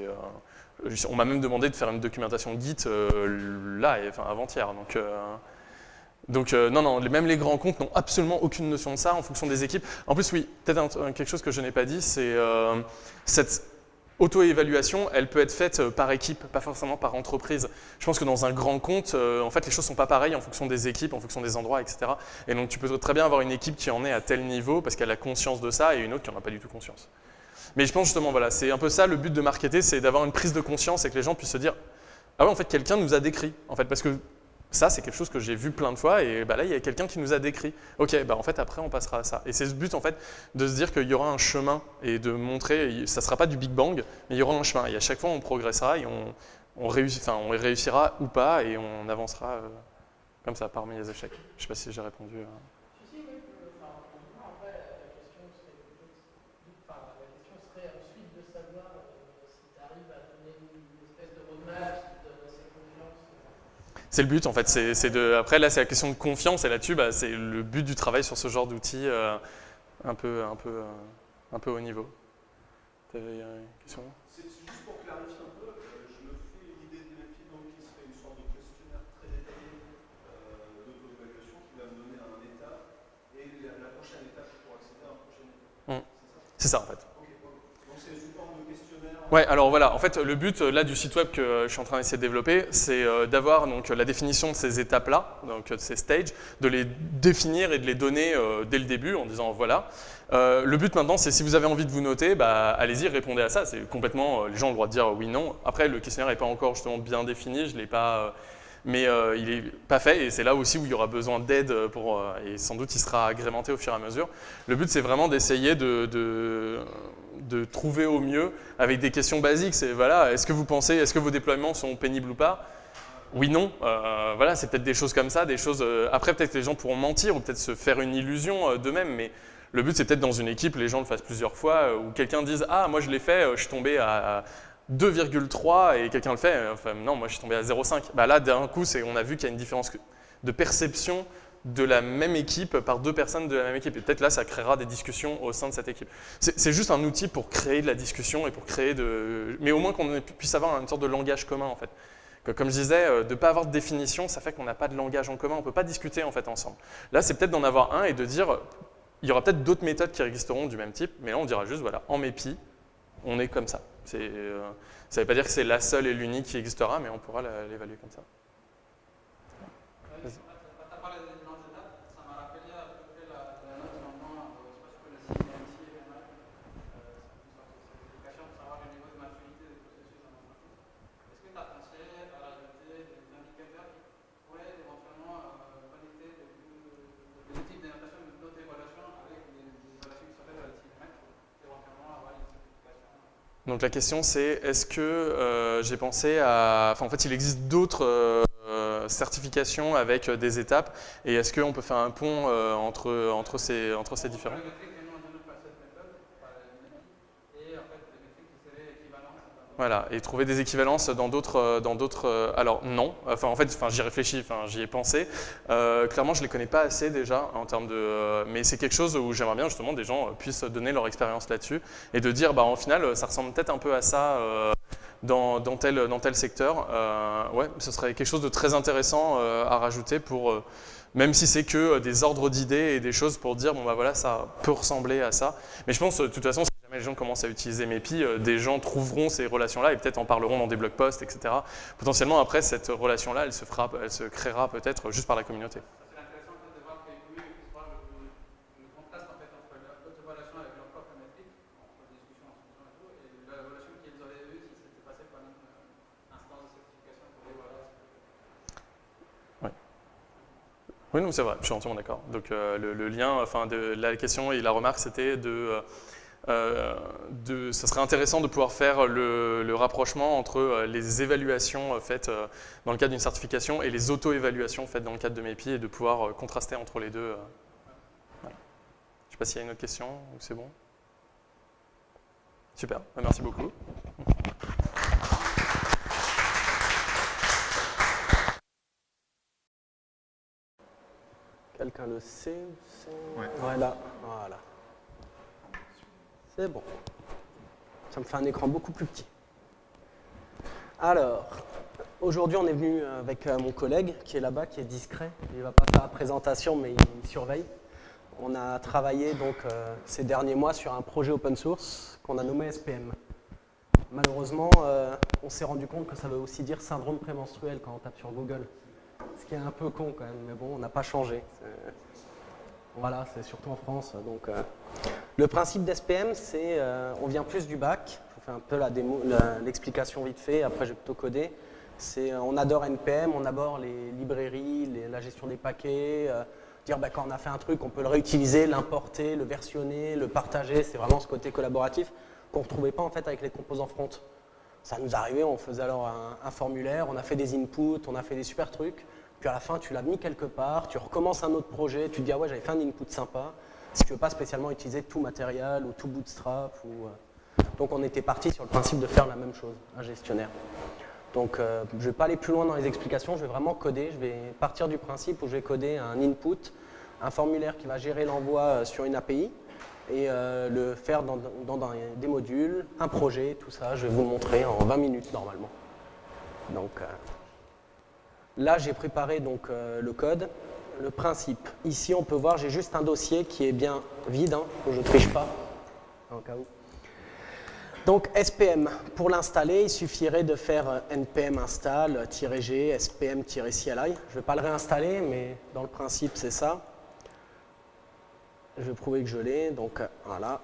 on m'a même demandé de faire une documentation Git avant-hier. Donc, Donc non, même les grands comptes n'ont absolument aucune notion de ça en fonction des équipes. En plus, oui, peut-être quelque chose que je n'ai pas dit, c'est cette auto-évaluation, elle peut être faite par équipe, pas forcément par entreprise. Je pense que dans un grand compte, en fait, les choses ne sont pas pareilles en fonction des équipes, en fonction des endroits, etc. Et donc, tu peux très bien avoir une équipe qui en est à tel niveau parce qu'elle a conscience de ça et une autre qui n'en a pas du tout conscience. Mais je pense justement, voilà, c'est un peu ça le but de marketer, c'est d'avoir une prise de conscience et que les gens puissent se dire « Ah ouais, en fait, quelqu'un nous a décrit. » En fait, parce que ça, c'est quelque chose que j'ai vu plein de fois et là, il y a quelqu'un qui nous a décrit. Ok, en fait, après, on passera à ça. Et c'est ce but, en fait, de se dire qu'il y aura un chemin et de montrer, ça ne sera pas du Big Bang, mais il y aura un chemin. Et à chaque fois, on progressera et on réussira ou pas et on avancera comme ça, parmi les échecs. Je ne sais pas si j'ai répondu. Si, oui. Après, la question serait ensuite de savoir si tu arrives à donner une espèce de roadmap qui te donne assez confiance. C'est le but en fait, après là c'est la question de confiance et là-dessus c'est le but du travail sur ce genre d'outils un peu haut niveau. Tu avais une question ? C'est juste pour clarifier un peu, je me fais l'idée de l'EPI donc qui serait une sorte de questionnaire très détaillé d'auto-évaluation qui va me donner un état et la prochaine étape pour accéder à un prochain état. C'est ça en fait. Donc c'est sous forme de questionnaire. Ouais, alors voilà, en fait le but là du site web que je suis en train d'essayer de développer, c'est d'avoir donc la définition de ces étapes-là, donc de ces stages, de les définir et de les donner dès le début en disant voilà. Le but maintenant, c'est si vous avez envie de vous noter, allez-y, répondez à ça. C'est complètement, les gens ont le droit de dire oui, non. Après, le questionnaire n'est pas encore justement bien défini, je l'ai pas, mais il n'est pas fait et c'est là aussi où il y aura besoin d'aide et sans doute il sera agrémenté au fur et à mesure. Le but, c'est vraiment d'essayer de trouver au mieux avec des questions basiques. C'est voilà, est-ce que vos déploiements sont pénibles ou pas ? Oui, non. Voilà, c'est peut-être des choses comme ça, des choses. Après, peut-être que les gens pourront mentir ou peut-être se faire une illusion d'eux-mêmes, mais le but, c'est peut-être dans une équipe, les gens le fassent plusieurs fois, où quelqu'un dise « Ah, moi je l'ai fait, je suis tombé à 2,3 et quelqu'un le fait, enfin non, moi je suis tombé à 0,5. » Là, d'un coup, on a vu qu'il y a une différence de perception de la même équipe par deux personnes de la même équipe. Et peut-être là, ça créera des discussions au sein de cette équipe. C'est juste un outil pour créer de la discussion et pour créer mais au moins qu'on puisse avoir une sorte de langage commun en fait. Comme je disais, de ne pas avoir de définition, ça fait qu'on n'a pas de langage en commun, on ne peut pas discuter en fait ensemble. Là, c'est peut-être d'en avoir un et de dire, il y aura peut-être d'autres méthodes qui existeront du même type, mais là on dira juste, voilà, en MEPI, on est comme ça. Ça ne veut pas dire que c'est la seule et l'unique qui existera, mais on pourra l'évaluer comme ça. Vas-y. Donc la question c'est, est-ce que j'ai pensé à... Enfin en fait il existe d'autres certifications avec des étapes et est-ce qu'on peut faire un pont entre ces différents ? Voilà, et trouver des équivalences dans d'autres. Alors non, en fait, j'y réfléchis, j'y ai pensé. Clairement, je les connais pas assez déjà en termes de. Mais c'est quelque chose où j'aimerais bien justement des gens puissent donner leur expérience là-dessus et de dire, en final, ça ressemble peut-être un peu à ça dans tel secteur. Ouais, ce serait quelque chose de très intéressant à rajouter pour. Même si c'est que des ordres d'idées et des choses pour dire, voilà, ça peut ressembler à ça. Mais je pense, de toute façon, si jamais les gens commencent à utiliser MEPI, des gens trouveront ces relations-là et peut-être en parleront dans des blog posts, etc. Potentiellement, après, cette relation-là, elle se créera peut-être juste par la communauté. C'est intéressant en fait, de voir qu'évoluer le contraste en fait, entre notre relation avec leur propre métrique, entre discussion, et tout, et la relation qu'ils auraient eue si c'était passé par une instance de certification pour dire voilà. Oui, non, c'est vrai, je suis entièrement d'accord. Donc le lien, la question et la remarque, c'était ça serait intéressant de pouvoir faire le rapprochement entre les évaluations faites dans le cadre d'une certification et les auto-évaluations faites dans le cadre de MEPI et de pouvoir contraster entre les deux. Voilà. Je ne sais pas s'il y a une autre question ou c'est bon. Super, merci beaucoup. Quelqu'un le sait? Ouais. Voilà. C'est bon. Ça me fait un écran beaucoup plus petit. Alors, Aujourd'hui, on est venu avec mon collègue qui est là-bas, qui est discret. Il ne va pas faire la présentation, mais il surveille. On a travaillé donc ces derniers mois sur un projet open source qu'on a nommé SPM. Malheureusement, on s'est rendu compte que ça veut aussi dire syndrome prémenstruel quand on tape sur Google. Ce qui est un peu con quand même, mais bon, on n'a pas changé. Voilà, c'est surtout en France. Donc, le principe d'SPM, c'est on vient plus du bac. Je vous fais un peu l'explication vite fait, après je vais plutôt coder. On adore NPM, on adore les librairies, la gestion des paquets, dire quand on a fait un truc, on peut le réutiliser, l'importer, le versionner, le partager. C'est vraiment ce côté collaboratif qu'on ne retrouvait pas en fait avec les composants front. Ça nous arrivait, on faisait alors un formulaire, on a fait des inputs, on a fait des super trucs. Puis à la fin, tu l'as mis quelque part, tu recommences un autre projet, tu te dis ah ouais, j'avais fait un input sympa. Si tu veux pas spécialement utiliser tout matériel ou tout bootstrap. Donc on était parti sur le principe de faire la même chose, un gestionnaire. Donc je ne vais pas aller plus loin dans les explications, je vais vraiment coder. Je vais partir du principe où je vais coder un input, un formulaire qui va gérer l'envoi sur une API et le faire dans des modules, un projet, tout ça. Je vais vous le montrer en 20 minutes normalement. Donc là, j'ai préparé donc, le code, le principe. Ici, on peut voir, j'ai juste un dossier qui est bien vide, que je ne triche pas, en cas où. Donc SPM, pour l'installer, il suffirait de faire npm install-g spm-cli. Je ne vais pas le réinstaller, mais dans le principe, c'est ça. Je vais prouver que je l'ai, donc voilà,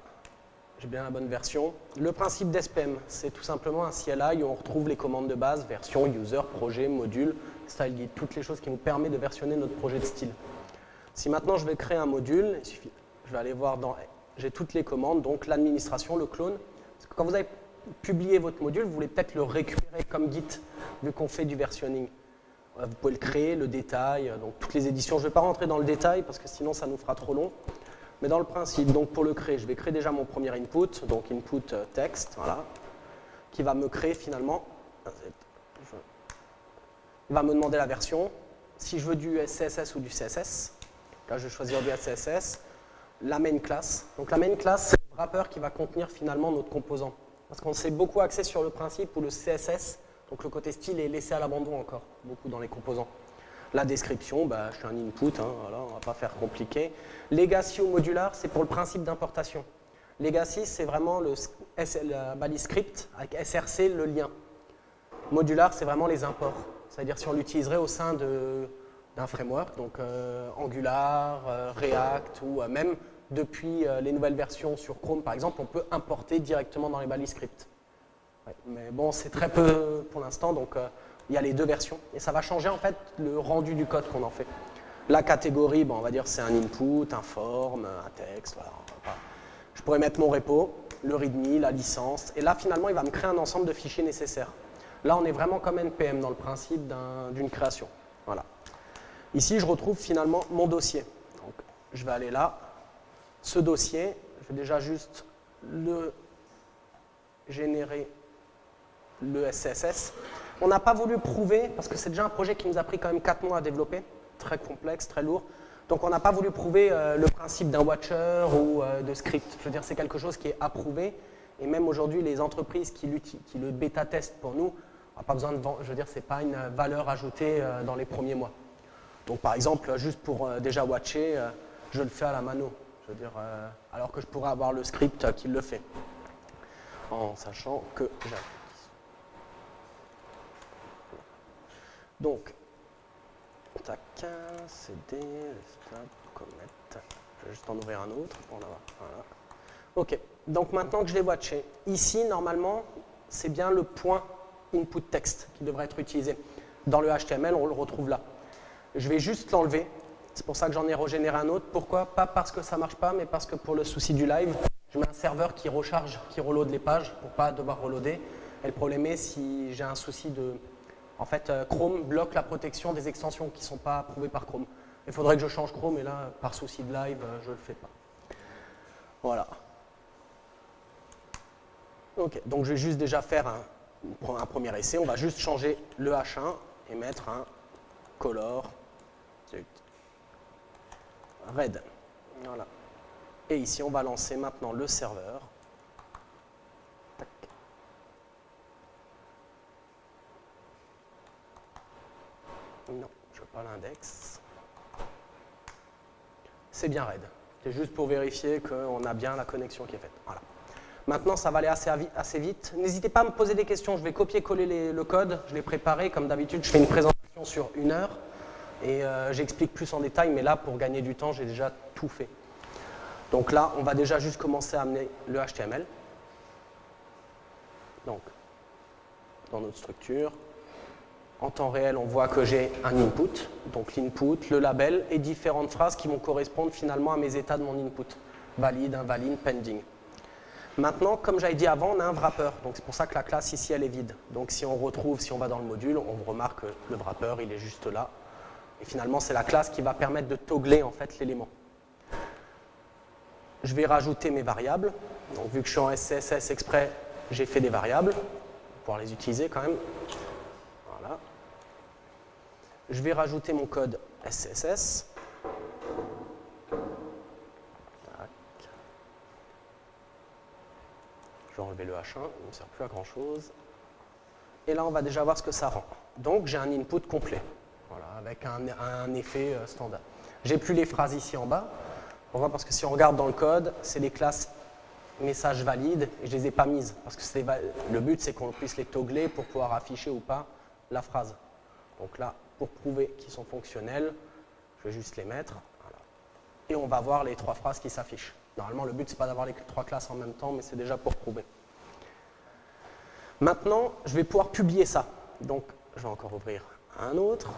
j'ai bien la bonne version. Le principe d'SPM, c'est tout simplement un CLI où on retrouve les commandes de base, version, user, projet, module, style guide, toutes les choses qui nous permettent de versionner notre projet de style. Si maintenant je vais créer un module, je vais aller voir dans, j'ai toutes les commandes, donc l'administration, le clone. Parce que quand vous avez publié votre module, vous voulez peut-être le récupérer comme Git, vu qu'on fait du versionning. Vous pouvez le créer, le détail, donc toutes les éditions. Je ne vais pas rentrer dans le détail parce que sinon ça nous fera trop long. Mais dans le principe, donc pour le créer, je vais créer déjà mon premier input, donc input texte, voilà, qui va me créer finalement, il va me demander la version. Si je veux du CSS ou du CSS, là je vais choisir du CSS, la main class. Donc la main class, c'est le wrapper qui va contenir finalement notre composant. Parce qu'on s'est beaucoup axé sur le principe où le CSS, donc le côté style, est laissé à l'abandon encore, beaucoup dans les composants. La description, je suis un input, voilà, on ne va pas faire compliqué. Legacy ou modular, c'est pour le principe d'importation. Legacy, c'est vraiment la balise script avec SRC, le lien. Modular, c'est vraiment les imports. C'est-à-dire si on l'utiliserait au sein d'un framework, donc Angular, React, ou même depuis les nouvelles versions sur Chrome, par exemple, on peut importer directement dans les balises script. Ouais, mais bon, c'est très peu pour l'instant, donc il y a les deux versions. Et ça va changer en fait le rendu du code qu'on en fait. La catégorie, on va dire c'est un input, un form, un texte. Voilà. Je pourrais mettre mon repo, le readme, la licence. Et là, finalement, il va me créer un ensemble de fichiers nécessaires. Là, on est vraiment comme NPM dans le principe d'une création. Voilà. Ici, je retrouve finalement mon dossier. Donc, je vais aller là. Ce dossier, je vais déjà juste générer le SCSS. On n'a pas voulu prouver, parce que c'est déjà un projet qui nous a pris quand même 4 mois à développer, très complexe, très lourd. Donc on n'a pas voulu prouver le principe d'un watcher ou de script. Je veux dire, c'est quelque chose qui est approuvé. Et même aujourd'hui, les entreprises qui le bêta-testent pour nous, on n'a pas besoin de vendre. Je veux dire, ce n'est pas une valeur ajoutée dans les premiers mois. Donc par exemple, juste pour déjà watcher, je le fais à la mano. Je veux dire, alors que je pourrais avoir le script qui le fait. En sachant que j'ai. Donc, tac, CD, stop, commit. Je vais juste en ouvrir un autre. Voilà. Ok, donc maintenant que je l'ai watché, ici, normalement, c'est bien le point input text qui devrait être utilisé. Dans le HTML, on le retrouve là. Je vais juste l'enlever. C'est pour ça que j'en ai régénéré un autre. Pourquoi? Pas parce que ça ne marche pas, mais parce que pour le souci du live, je mets un serveur qui recharge, qui reload les pages pour ne pas devoir reloader. Et le problème est si j'ai un souci de... En fait, Chrome bloque la protection des extensions qui ne sont pas approuvées par Chrome. Il faudrait que je change Chrome, et là, par souci de live, je ne le fais pas. Voilà. Ok, donc je vais juste déjà faire un premier essai. On va juste changer le H1 et mettre un color red. Voilà. Et ici, on va lancer maintenant le serveur. Tac. Non, je veux pas l'index. C'est bien raide. C'est juste pour vérifier qu'on a bien la connexion qui est faite. Voilà. Maintenant, ça va aller assez vite. N'hésitez pas à me poser des questions. Je vais copier-coller le code. Je l'ai préparé. Comme d'habitude, je fais une présentation sur 1 heure. Et j'explique plus en détail. Mais là, pour gagner du temps, j'ai déjà tout fait. Donc là, on va déjà juste commencer à amener le HTML. Donc, dans notre structure, en temps réel, on voit que j'ai un input. Donc l'input, le label et différentes phrases qui vont correspondre finalement à mes états de mon input. Valide, invalide, pending. Maintenant, comme j'avais dit avant, on a un wrapper. Donc c'est pour ça que la classe ici, elle est vide. Donc si on va dans le module, on remarque que le wrapper, il est juste là. Et finalement, c'est la classe qui va permettre de toggler en fait l'élément. Je vais rajouter mes variables. Donc vu que je suis en SCSS exprès, j'ai fait des variables pour pouvoir les utiliser quand même. Voilà. Je vais rajouter mon code SCSS. Je vais enlever le H1, il ne sert plus à grand chose. Et là, on va déjà voir ce que ça rend. Donc, j'ai un input complet, voilà, avec un effet standard. J'ai plus les phrases ici en bas. On voit parce que si on regarde dans le code, c'est les classes messages valides et je ne les ai pas mises. Parce que le but, c'est qu'on puisse les toggler pour pouvoir afficher ou pas la phrase. Donc là, pour prouver qu'ils sont fonctionnels, je vais juste les mettre. Voilà. Et on va voir les 3 phrases qui s'affichent. Normalement, le but, ce n'est pas d'avoir les 3 classes en même temps, mais c'est déjà pour prouver. Maintenant, je vais pouvoir publier ça. Donc, je vais encore ouvrir un autre.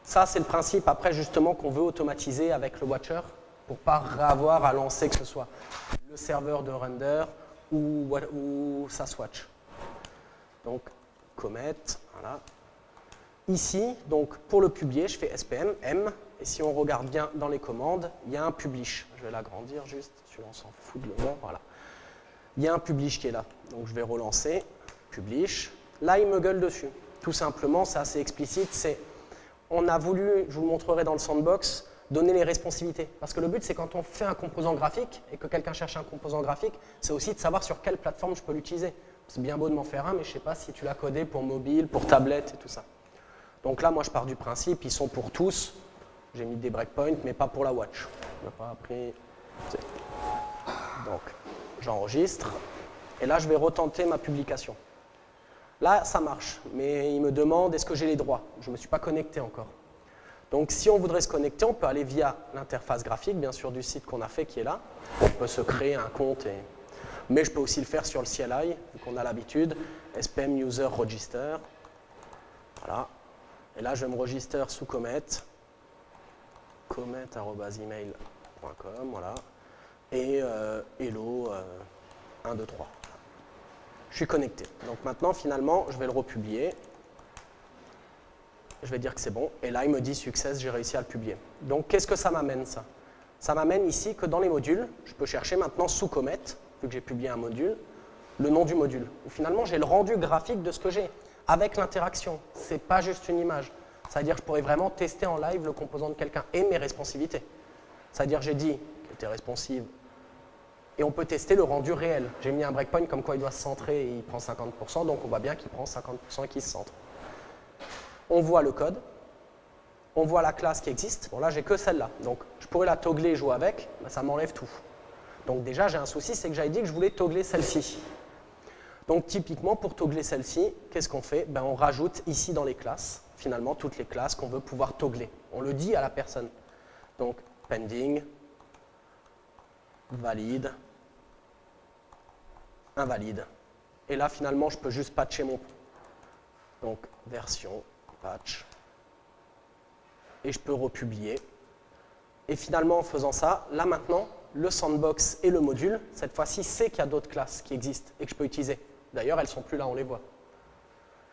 Ça, c'est le principe, après, justement, qu'on veut automatiser avec le Watcher pour ne pas avoir à lancer que ce soit le serveur de render ou SassWatch. Donc, commit, voilà. Ici, donc, pour le publier, je fais SPM, M, et si on regarde bien dans les commandes, il y a un publish. Je vais l'agrandir juste, celui-là on s'en fout de le voir, voilà. Il y a un publish qui est là, donc je vais relancer, publish. Là, il me gueule dessus. Tout simplement, c'est assez explicite, on a voulu, je vous le montrerai dans le sandbox, donner les responsivités. Parce que le but, c'est quand on fait un composant graphique, et que quelqu'un cherche un composant graphique, c'est aussi de savoir sur quelle plateforme je peux l'utiliser. C'est bien beau de m'en faire un, mais je ne sais pas si tu l'as codé pour mobile, pour tablette et tout ça. Donc là, moi, je pars du principe, ils sont pour tous. J'ai mis des breakpoints, mais pas pour la watch. On n'a pas appris. Donc, j'enregistre. Et là, je vais retenter ma publication. Là, ça marche, mais il me demande est-ce que j'ai les droits. Je ne me suis pas connecté encore. Donc, si on voudrait se connecter, on peut aller via l'interface graphique, bien sûr, du site qu'on a fait, qui est là. On peut se créer un compte, mais je peux aussi le faire sur le CLI, vu qu'on a l'habitude. SPM user register. Voilà. Et là, je vais me register sous commit. commit@email.com, voilà. Et hello 1, 2, 3. Je suis connecté. Donc maintenant, finalement, je vais le republier. Je vais dire que c'est bon. Et là, il me dit success, j'ai réussi à le publier. Donc, qu'est-ce que ça m'amène, ça? Ça m'amène ici que dans les modules, je peux chercher maintenant sous commit, vu que j'ai publié un module, le nom du module. Où finalement, j'ai le rendu graphique de ce que j'ai, avec l'interaction. Ce n'est pas juste une image. C'est-à-dire que je pourrais vraiment tester en live le composant de quelqu'un et mes responsivités. C'est-à-dire que j'ai dit qu'il était responsive. Et on peut tester le rendu réel. J'ai mis un breakpoint comme quoi il doit se centrer et il prend 50%, donc on voit bien qu'il prend 50% et qu'il se centre. On voit le code, on voit la classe qui existe. Bon là, j'ai que celle-là, donc je pourrais la toggler et jouer avec, mais ça m'enlève tout. Donc déjà, j'ai un souci, c'est que j'avais dit que je voulais toggler celle-ci. Donc typiquement, pour toggler celle-ci, qu'est-ce qu'on fait? On rajoute ici dans les classes, finalement, toutes les classes qu'on veut pouvoir toggler. On le dit à la personne. Donc pending, valide, invalide. Et là, finalement, je peux juste patcher mon... Donc, version, patch. Et je peux republier. Et finalement, en faisant ça, là maintenant, le sandbox et le module, cette fois-ci, sait qu'il y a d'autres classes qui existent et que je peux utiliser. D'ailleurs, elles ne sont plus là, on les voit.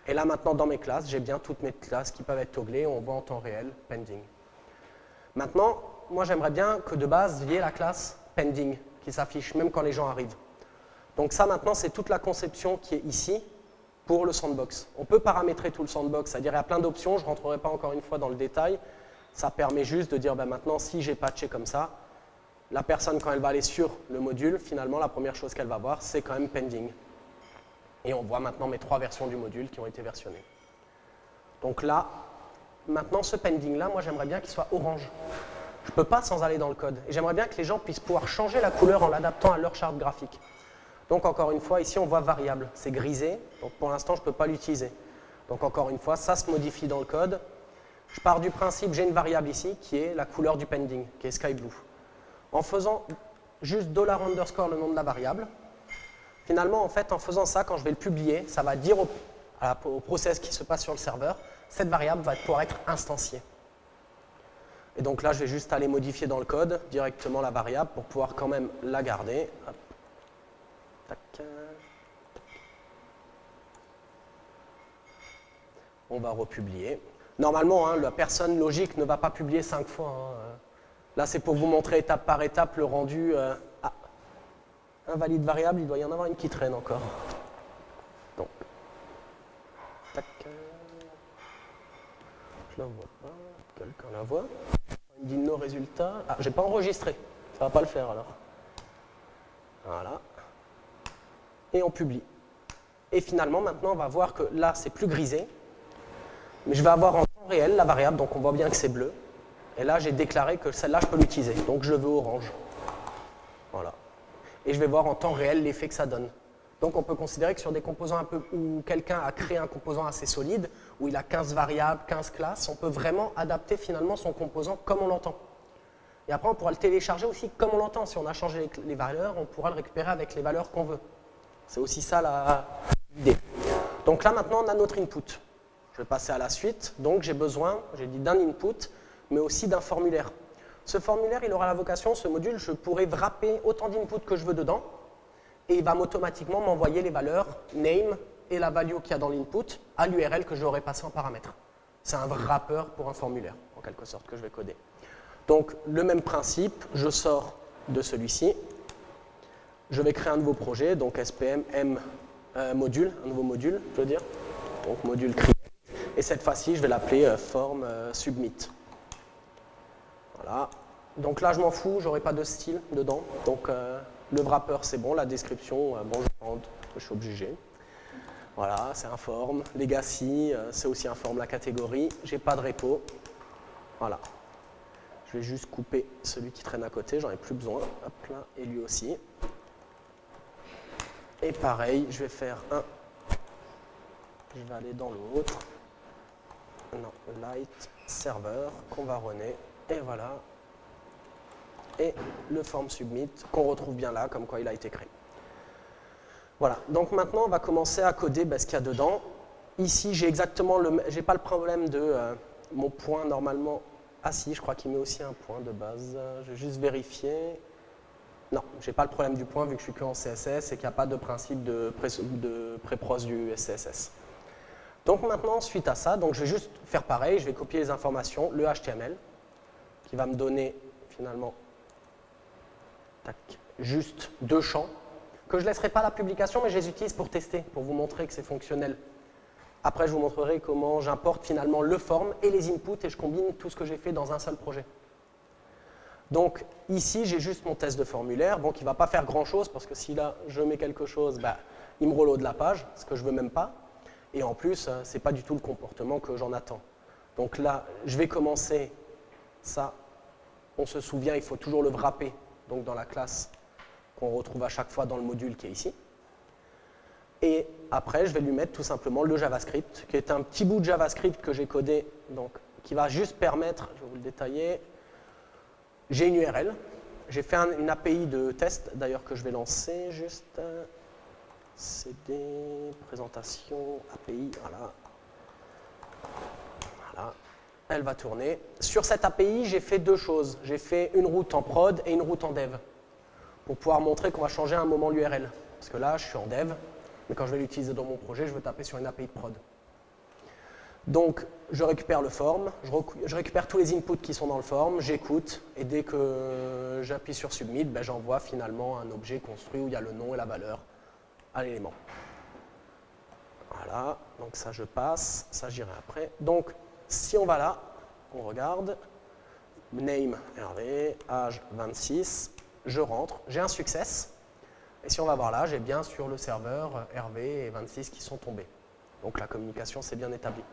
Et là, maintenant, dans mes classes, j'ai bien toutes mes classes qui peuvent être togglées. On voit en temps réel, pending. Maintenant, moi, j'aimerais bien que de base, il y ait la classe pending qui s'affiche, même quand les gens arrivent. Donc ça, maintenant, c'est toute la conception qui est ici pour le sandbox. On peut paramétrer tout le sandbox, c'est-à-dire il y a plein d'options, je ne rentrerai pas encore une fois dans le détail. Ça permet juste de dire, maintenant, si j'ai patché comme ça, la personne, quand elle va aller sur le module, finalement, la première chose qu'elle va voir, c'est quand même pending. Et on voit maintenant mes 3 versions du module qui ont été versionnées. Donc là, maintenant ce pending là, moi j'aimerais bien qu'il soit orange. Je ne peux pas sans aller dans le code. Et j'aimerais bien que les gens puissent pouvoir changer la couleur en l'adaptant à leur charte graphique. Donc encore une fois, ici on voit variable, c'est grisé, donc pour l'instant je ne peux pas l'utiliser. Donc encore une fois, ça se modifie dans le code. Je pars du principe, j'ai une variable ici qui est la couleur du pending, qui est sky blue. En faisant juste $_ le nom de la variable, finalement en fait en faisant ça, quand je vais le publier, ça va dire au process qui se passe sur le serveur, cette variable va pouvoir être instanciée. Et donc là, je vais juste aller modifier dans le code directement la variable pour pouvoir quand même la garder. Hop. Tac. On va republier. Normalement, hein, la personne logique ne va pas publier 5 fois. Hein. Là, c'est pour vous montrer étape par étape le rendu. Ah, invalide variable, il doit y en avoir une qui traîne encore. Donc, tac. Je la vois pas. Quelqu'un la voit. Il me dit nos résultats. Ah, j'ai pas enregistré. Ça va pas le faire alors. Voilà. Et on publie. Et finalement, maintenant, on va voir que là, c'est plus grisé. Mais je vais avoir en temps réel la variable, donc on voit bien que c'est bleu. Et là, j'ai déclaré que celle-là, je peux l'utiliser. Donc, je veux orange. Voilà. Et je vais voir en temps réel l'effet que ça donne. Donc, on peut considérer que sur des composants un peu où quelqu'un a créé un composant assez solide, où il a 15 variables, 15 classes, on peut vraiment adapter finalement son composant comme on l'entend. Et après, on pourra le télécharger aussi comme on l'entend. Si on a changé les valeurs, on pourra le récupérer avec les valeurs qu'on veut. C'est aussi ça l'idée. Donc là, maintenant, on a notre input. Je vais passer à la suite. Donc, j'ai besoin, j'ai dit d'un input, mais aussi d'un formulaire. Ce formulaire, il aura la vocation, ce module, je pourrai wrapper autant d'inputs que je veux dedans, et il va automatiquement m'envoyer les valeurs name et la value qu'il y a dans l'input à l'URL que je l'aurai passé en paramètre. C'est un wrapper pour un formulaire, en quelque sorte, que je vais coder. Donc, le même principe, je sors de celui-ci, je vais créer un nouveau projet, donc SPM M module, un nouveau module, je veux dire, donc module create, et cette fois-ci, je vais l'appeler form submit. Voilà. Donc là, je m'en fous, j'aurai pas de style dedans, donc le wrapper, c'est bon, la description, bon, je suis obligé. Voilà, c'est un form. Legacy, c'est aussi un form, la catégorie. J'ai pas de repo. Voilà. Je vais juste couper celui qui traîne à côté, j'en ai plus besoin. Hop là, et lui aussi. Et pareil, je vais faire un. Je vais aller dans l'autre. Non, light server qu'on va runner. Et voilà. Et le form submit qu'on retrouve bien là, comme quoi il a été créé. Voilà, donc maintenant on va commencer à coder ce qu'il y a dedans. Ici j'ai exactement j'ai pas le problème de mon point normalement. Ah si, je crois qu'il met aussi un point de base. Je vais juste vérifier. Non, j'ai pas le problème du point vu que je suis que en CSS et qu'il n'y a pas de principe de pré-pros du CSS. Donc maintenant, suite à ça, donc je vais juste faire pareil, je vais copier les informations, le HTML, qui va me donner finalement juste 2 champs, que je ne laisserai pas à la publication, mais je les utilise pour tester, pour vous montrer que c'est fonctionnel. Après, je vous montrerai comment j'importe finalement le form et les inputs et je combine tout ce que j'ai fait dans un seul projet. Donc ici, j'ai juste mon test de formulaire, bon, qui ne va pas faire grand-chose, parce que si là, je mets quelque chose, il me reload la page, ce que je ne veux même pas. Et en plus, ce n'est pas du tout le comportement que j'en attends. Donc là, je vais commencer ça. On se souvient, il faut toujours le wrapper, donc dans la classe qu'on retrouve à chaque fois dans le module qui est ici. Et après, je vais lui mettre tout simplement le JavaScript, qui est un petit bout de JavaScript que j'ai codé, donc, qui va juste permettre, je vais vous le détailler, j'ai une URL, j'ai fait une API de test, d'ailleurs que je vais lancer, juste CD, présentation, API, voilà. Voilà, elle va tourner. Sur cette API, j'ai fait 2 choses. J'ai fait une route en prod et une route en dev, pour pouvoir montrer qu'on va changer à un moment l'URL. Parce que là, je suis en dev, mais quand je vais l'utiliser dans mon projet, je veux taper sur une API de prod. Donc, je récupère le form, je récupère tous les inputs qui sont dans le form, j'écoute, et dès que j'appuie sur Submit, j'envoie finalement un objet construit où il y a le nom et la valeur à l'élément. Voilà, donc ça je passe, ça j'irai après. Donc, si on va là, on regarde, name Hervé, âge 26, je rentre, j'ai un success, et si on va voir là, j'ai bien sur le serveur Hervé et 26 qui sont tombés. Donc la communication s'est bien établie.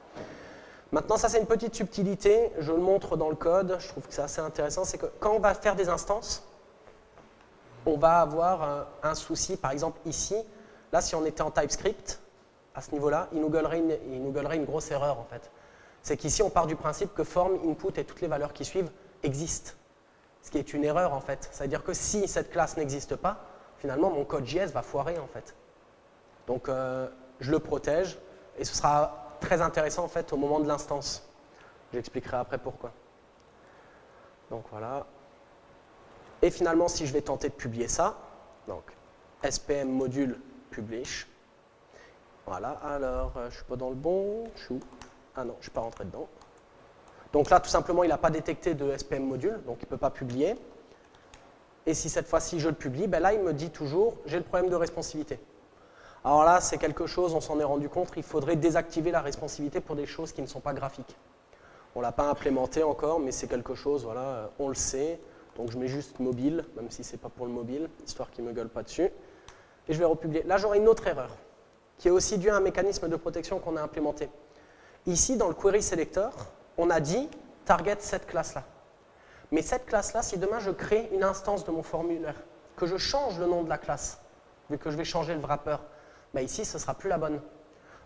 Maintenant, ça c'est une petite subtilité, je le montre dans le code, je trouve que c'est assez intéressant, c'est que quand on va faire des instances, on va avoir un souci, par exemple ici, là si on était en TypeScript, à ce niveau-là, il nous gueulerait une grosse erreur en fait. C'est qu'ici on part du principe que form, input et toutes les valeurs qui suivent existent. Ce qui est une erreur en fait. C'est-à-dire que si cette classe n'existe pas, finalement mon code JS va foirer en fait. Donc je le protège et ce sera très intéressant en fait au moment de l'instance. J'expliquerai après pourquoi. Donc voilà. Et finalement, si je vais tenter de publier ça, donc SPM module publish. Voilà, alors je ne suis pas dans le bon. Je suis où? Ah non, je ne suis pas rentré dedans. Donc là, tout simplement, il n'a pas détecté de SPM module, donc il ne peut pas publier. Et si cette fois-ci je le publie, ben là, il me dit toujours, j'ai le problème de responsivité. Alors là, c'est quelque chose, on s'en est rendu compte, il faudrait désactiver la responsivité pour des choses qui ne sont pas graphiques. On ne l'a pas implémenté encore, mais c'est quelque chose, voilà, on le sait. Donc je mets juste mobile, même si ce n'est pas pour le mobile, histoire qu'il ne me gueule pas dessus. Et je vais republier. Là, j'aurai une autre erreur, qui est aussi due à un mécanisme de protection qu'on a implémenté. Ici, dans le query selector, on a dit target cette classe-là. Mais cette classe-là, si demain je crée une instance de mon formulaire, que je change le nom de la classe, vu que je vais changer le wrapper, ben ici, ce ne sera plus la bonne.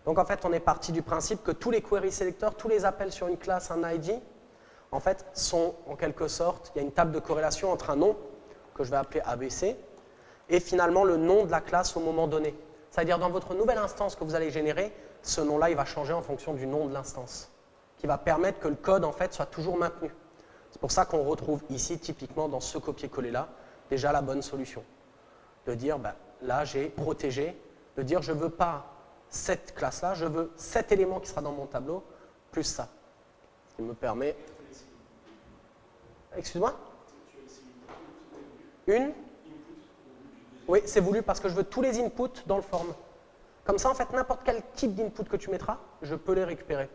Donc en fait, on est parti du principe que tous les query selectors, tous les appels sur une classe, un ID, en fait, sont en quelque sorte, il y a une table de corrélation entre un nom, que je vais appeler ABC, et finalement le nom de la classe au moment donné. C'est-à-dire dans votre nouvelle instance que vous allez générer, ce nom-là, il va changer en fonction du nom de l'instance, qui va permettre que le code, en fait, soit toujours maintenu. C'est pour ça qu'on retrouve ici, typiquement, dans ce copier-coller-là, déjà la bonne solution. De dire, ben, là, j'ai protégé, de dire, je ne veux pas cette classe-là, je veux cet élément qui sera dans mon tableau, plus ça. Ce qui me permet... Excuse-moi? Une? Oui, c'est voulu parce que je veux tous les inputs dans le form. Comme ça, en fait, n'importe quel type d'input que tu mettras, je peux les récupérer.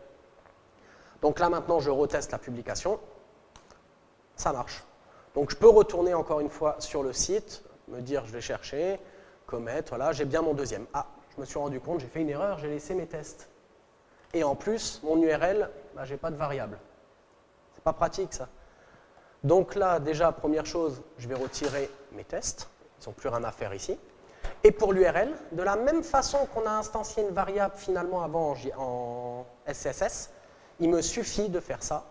Donc là, maintenant, je reteste la publication. Ça marche. Donc je peux retourner encore une fois sur le site, me dire, je vais chercher, commit, voilà, j'ai bien mon deuxième. Ah, je me suis rendu compte, j'ai fait une erreur, j'ai laissé mes tests. Et en plus, mon URL, bah, je n'ai pas de variable. C'est pas pratique, ça. Donc là, déjà, première chose, je vais retirer mes tests. Ils n'ont plus rien à faire ici. Et pour l'URL, de la même façon qu'on a instancié une variable finalement avant en SCSS, il me suffit de faire ça.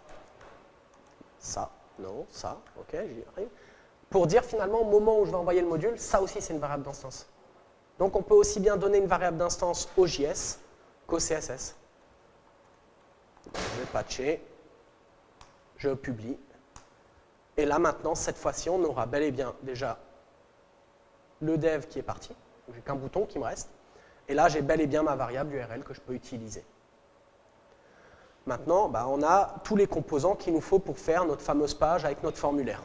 Ça, non, ça, ok, j'y arrive. Pour dire finalement, au moment où je vais envoyer le module, ça aussi c'est une variable d'instance. Donc on peut aussi bien donner une variable d'instance au JS qu'au CSS. Je vais patcher, je publie. Et là maintenant, cette fois-ci, on aura bel et bien déjà le dev qui est parti. J'ai qu'un bouton qui me reste. Et là, j'ai bel et bien ma variable URL que je peux utiliser. Maintenant, bah, on a tous les composants qu'il nous faut pour faire notre fameuse page avec notre formulaire.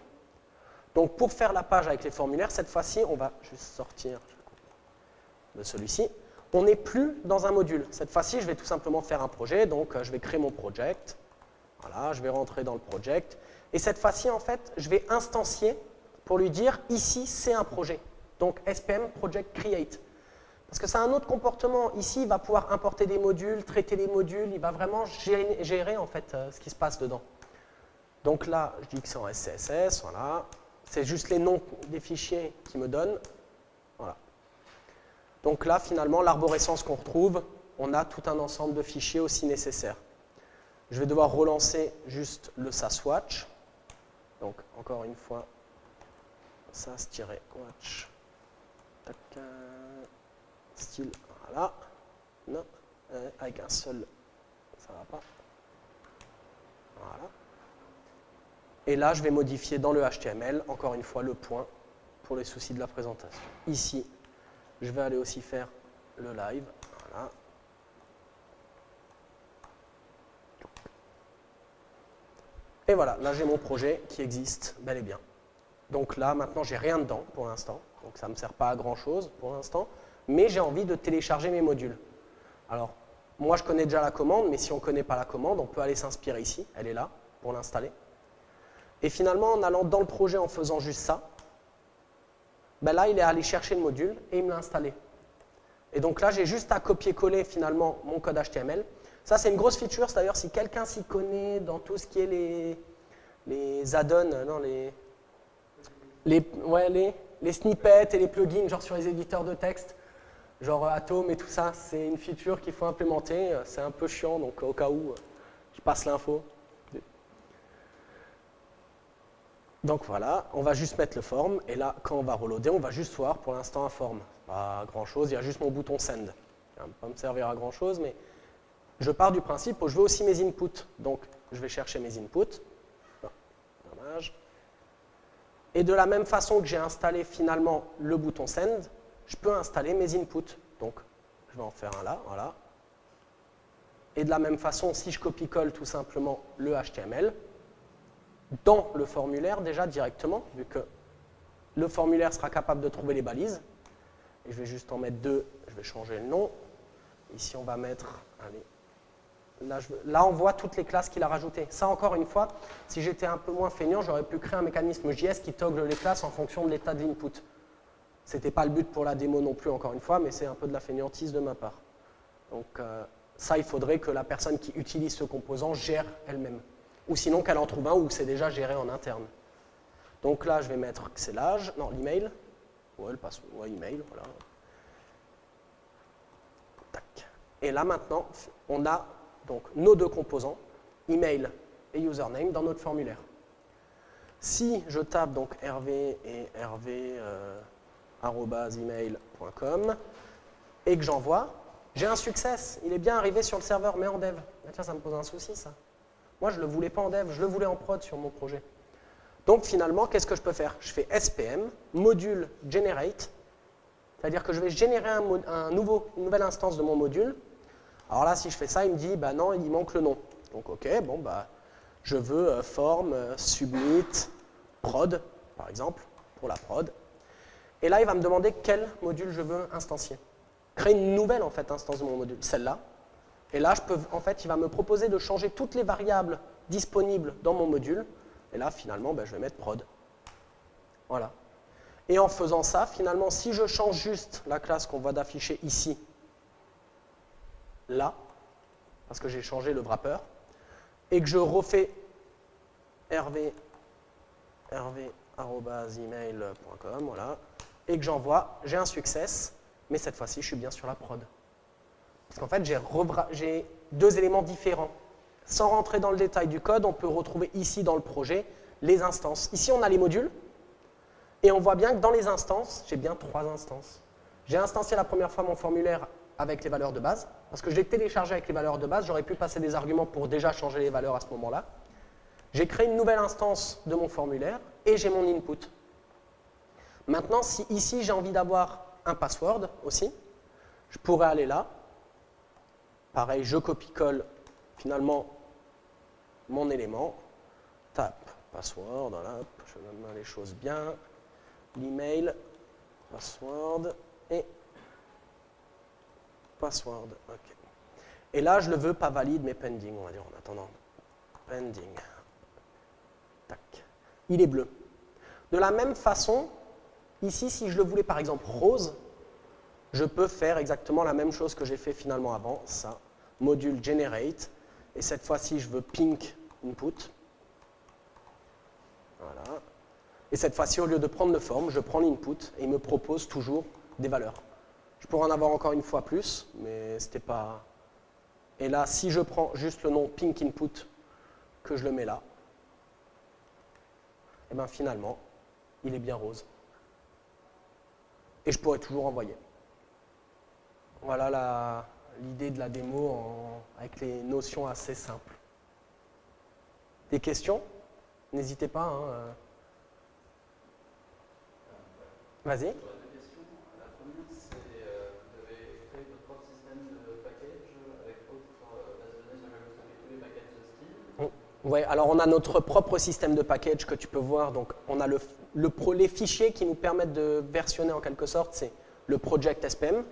Donc pour faire la page avec les formulaires, cette fois-ci, on va juste sortir de celui-ci. On n'est plus dans un module. Cette fois-ci, je vais tout simplement faire un projet. Donc je vais créer mon project. Voilà, je vais rentrer dans le project. Et cette fois-ci, en fait, je vais instancier pour lui dire, ici, c'est un projet. Donc SPM Project Create. Parce que c'est un autre comportement. Ici, il va pouvoir importer des modules, traiter les modules, il va vraiment gérer en fait ce qui se passe dedans. Donc là, je dis que c'est en SCSS, voilà. C'est juste les noms des fichiers qui me donnent. Voilà. Donc là, finalement, l'arborescence qu'on retrouve, on a tout un ensemble de fichiers aussi nécessaires. Je vais devoir relancer juste le saswatch. Donc, encore une fois, sas-watch. Style, voilà. Non, avec un seul, ça va pas. Voilà. Et là, je vais modifier dans le HTML, encore une fois, le point pour les soucis de la présentation. Ici, je vais aller aussi faire le live. Voilà. Et voilà, là j'ai mon projet qui existe bel et bien. Donc là, maintenant, j'ai rien dedans pour l'instant. Donc ça ne me sert pas à grand-chose pour l'instant. Mais j'ai envie de télécharger mes modules. Alors, moi je connais déjà la commande, mais si on ne connaît pas la commande, on peut aller s'inspirer ici. Elle est là pour l'installer. Et finalement, en allant dans le projet en faisant juste ça, ben là, il est allé chercher le module et il me l'a installé. Et donc là, j'ai juste à copier-coller finalement mon code HTML. Ça, c'est une grosse feature. D'ailleurs, si quelqu'un s'y connaît dans tout ce qui est les add-ons, non, les snippets et les plugins, genre sur les éditeurs de texte, genre Atom et tout ça, c'est une feature qu'il faut implémenter. C'est un peu chiant, donc au cas où, je passe l'info. Donc voilà, on va juste mettre le form, et là, quand on va reloader, on va juste voir pour l'instant un form. Pas grand-chose, il y a juste mon bouton send. Ça ne va pas me servir à grand-chose, mais je pars du principe où je veux aussi mes inputs. Donc, je vais chercher mes inputs. Non, dommage. Et de la même façon que j'ai installé finalement le bouton send, je peux installer mes inputs. Donc, je vais en faire un là, voilà. Et de la même façon, si je copie-colle tout simplement le HTML, dans le formulaire déjà directement, vu que le formulaire sera capable de trouver les balises. Et je vais juste en mettre 2, je vais changer le nom. Ici, on va mettre, allez, là on voit toutes les classes qu'il a rajoutées. Ça, encore une fois, si j'étais un peu moins feignant, j'aurais pu créer un mécanisme JS qui toggle les classes en fonction de l'état de l'input. Ce n'était pas le but pour la démo non plus, encore une fois, mais c'est un peu de la feignantise de ma part. Donc ça, il faudrait que la personne qui utilise ce composant gère elle-même. Ou sinon qu'elle en trouve un ou que c'est déjà géré en interne. Donc là, je vais mettre que c'est l'âge, non, l'email. Ouais, email, voilà. Tac. Et là, maintenant, on a donc nos deux composants, email et username, dans notre formulaire. Si je tape donc Hervé et hervé@email.com et que j'envoie, j'ai un success. Il est bien arrivé sur le serveur, mais en dev. Ah, tiens, ça me pose un souci, ça. Moi, je ne le voulais pas en dev, je le voulais en prod sur mon projet. Donc, finalement, qu'est-ce que je peux faire? Je fais SPM, module generate, c'est-à-dire que je vais générer une nouvelle instance de mon module. Alors là, si je fais ça, il me dit, bah non, il manque le nom. Donc, OK, bon, bah, je veux form, submit, prod, par exemple, pour la prod. Et là, il va me demander quel module je veux instancier. Créer une nouvelle, en fait, instance de mon module, celle-là. Et là, en fait, il va me proposer de changer toutes les variables disponibles dans mon module. Et là, finalement, ben, je vais mettre prod. Voilà. Et en faisant ça, finalement, si je change juste la classe qu'on voit d'afficher ici, là, parce que j'ai changé le wrapper, et que je refais hervé@email.com, voilà, et que j'envoie, j'ai un success, mais cette fois-ci, je suis bien sur la prod. Parce qu'en fait, j'ai deux éléments différents. Sans rentrer dans le détail du code, on peut retrouver ici dans le projet les instances. Ici, on a les modules, et on voit bien que dans les instances, j'ai bien 3 instances. J'ai instancié la première fois mon formulaire avec les valeurs de base, parce que je l'ai téléchargé avec les valeurs de base, j'aurais pu passer des arguments pour déjà changer les valeurs à ce moment-là. J'ai créé une nouvelle instance de mon formulaire, et j'ai mon input. Maintenant, si ici, j'ai envie d'avoir un password aussi, je pourrais aller là. Pareil, je copie-colle finalement mon élément, tape password, voilà, je mets les choses bien, l'email, password et password. Okay. Et là, je le veux pas valide, mais pending, on va dire en attendant. Pending. Tac. Il est bleu. De la même façon, ici, si je le voulais par exemple rose, je peux faire exactement la même chose que j'ai fait finalement avant, ça, module generate, et cette fois-ci, je veux pink input. Voilà. Et cette fois-ci, au lieu de prendre le form, je prends l'input et il me propose toujours des valeurs. Je pourrais en avoir encore une fois plus, mais c'était pas... Et là, si je prends juste le nom pink input, que je le mets là, et bien finalement, il est bien rose. Et je pourrais toujours envoyer. Voilà l'idée de la démo avec les notions assez simples. Des questions? N'hésitez pas. Hein. Vas-y. J'aurais 2 questions. La première, c'est vous avez créé votre propre système de package avec votre base de données sur laquelle vous avez tous les packages de style. Oui, alors on a notre propre système de package que tu peux voir. Donc on a les fichiers qui nous permettent de versionner en quelque sorte, c'est le project SPM.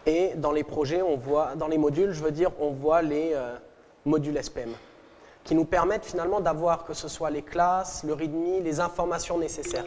Et dans les projets, on voit, dans les modules, je veux dire, on voit les modules SPM qui nous permettent finalement d'avoir que ce soit les classes, le README, les informations nécessaires.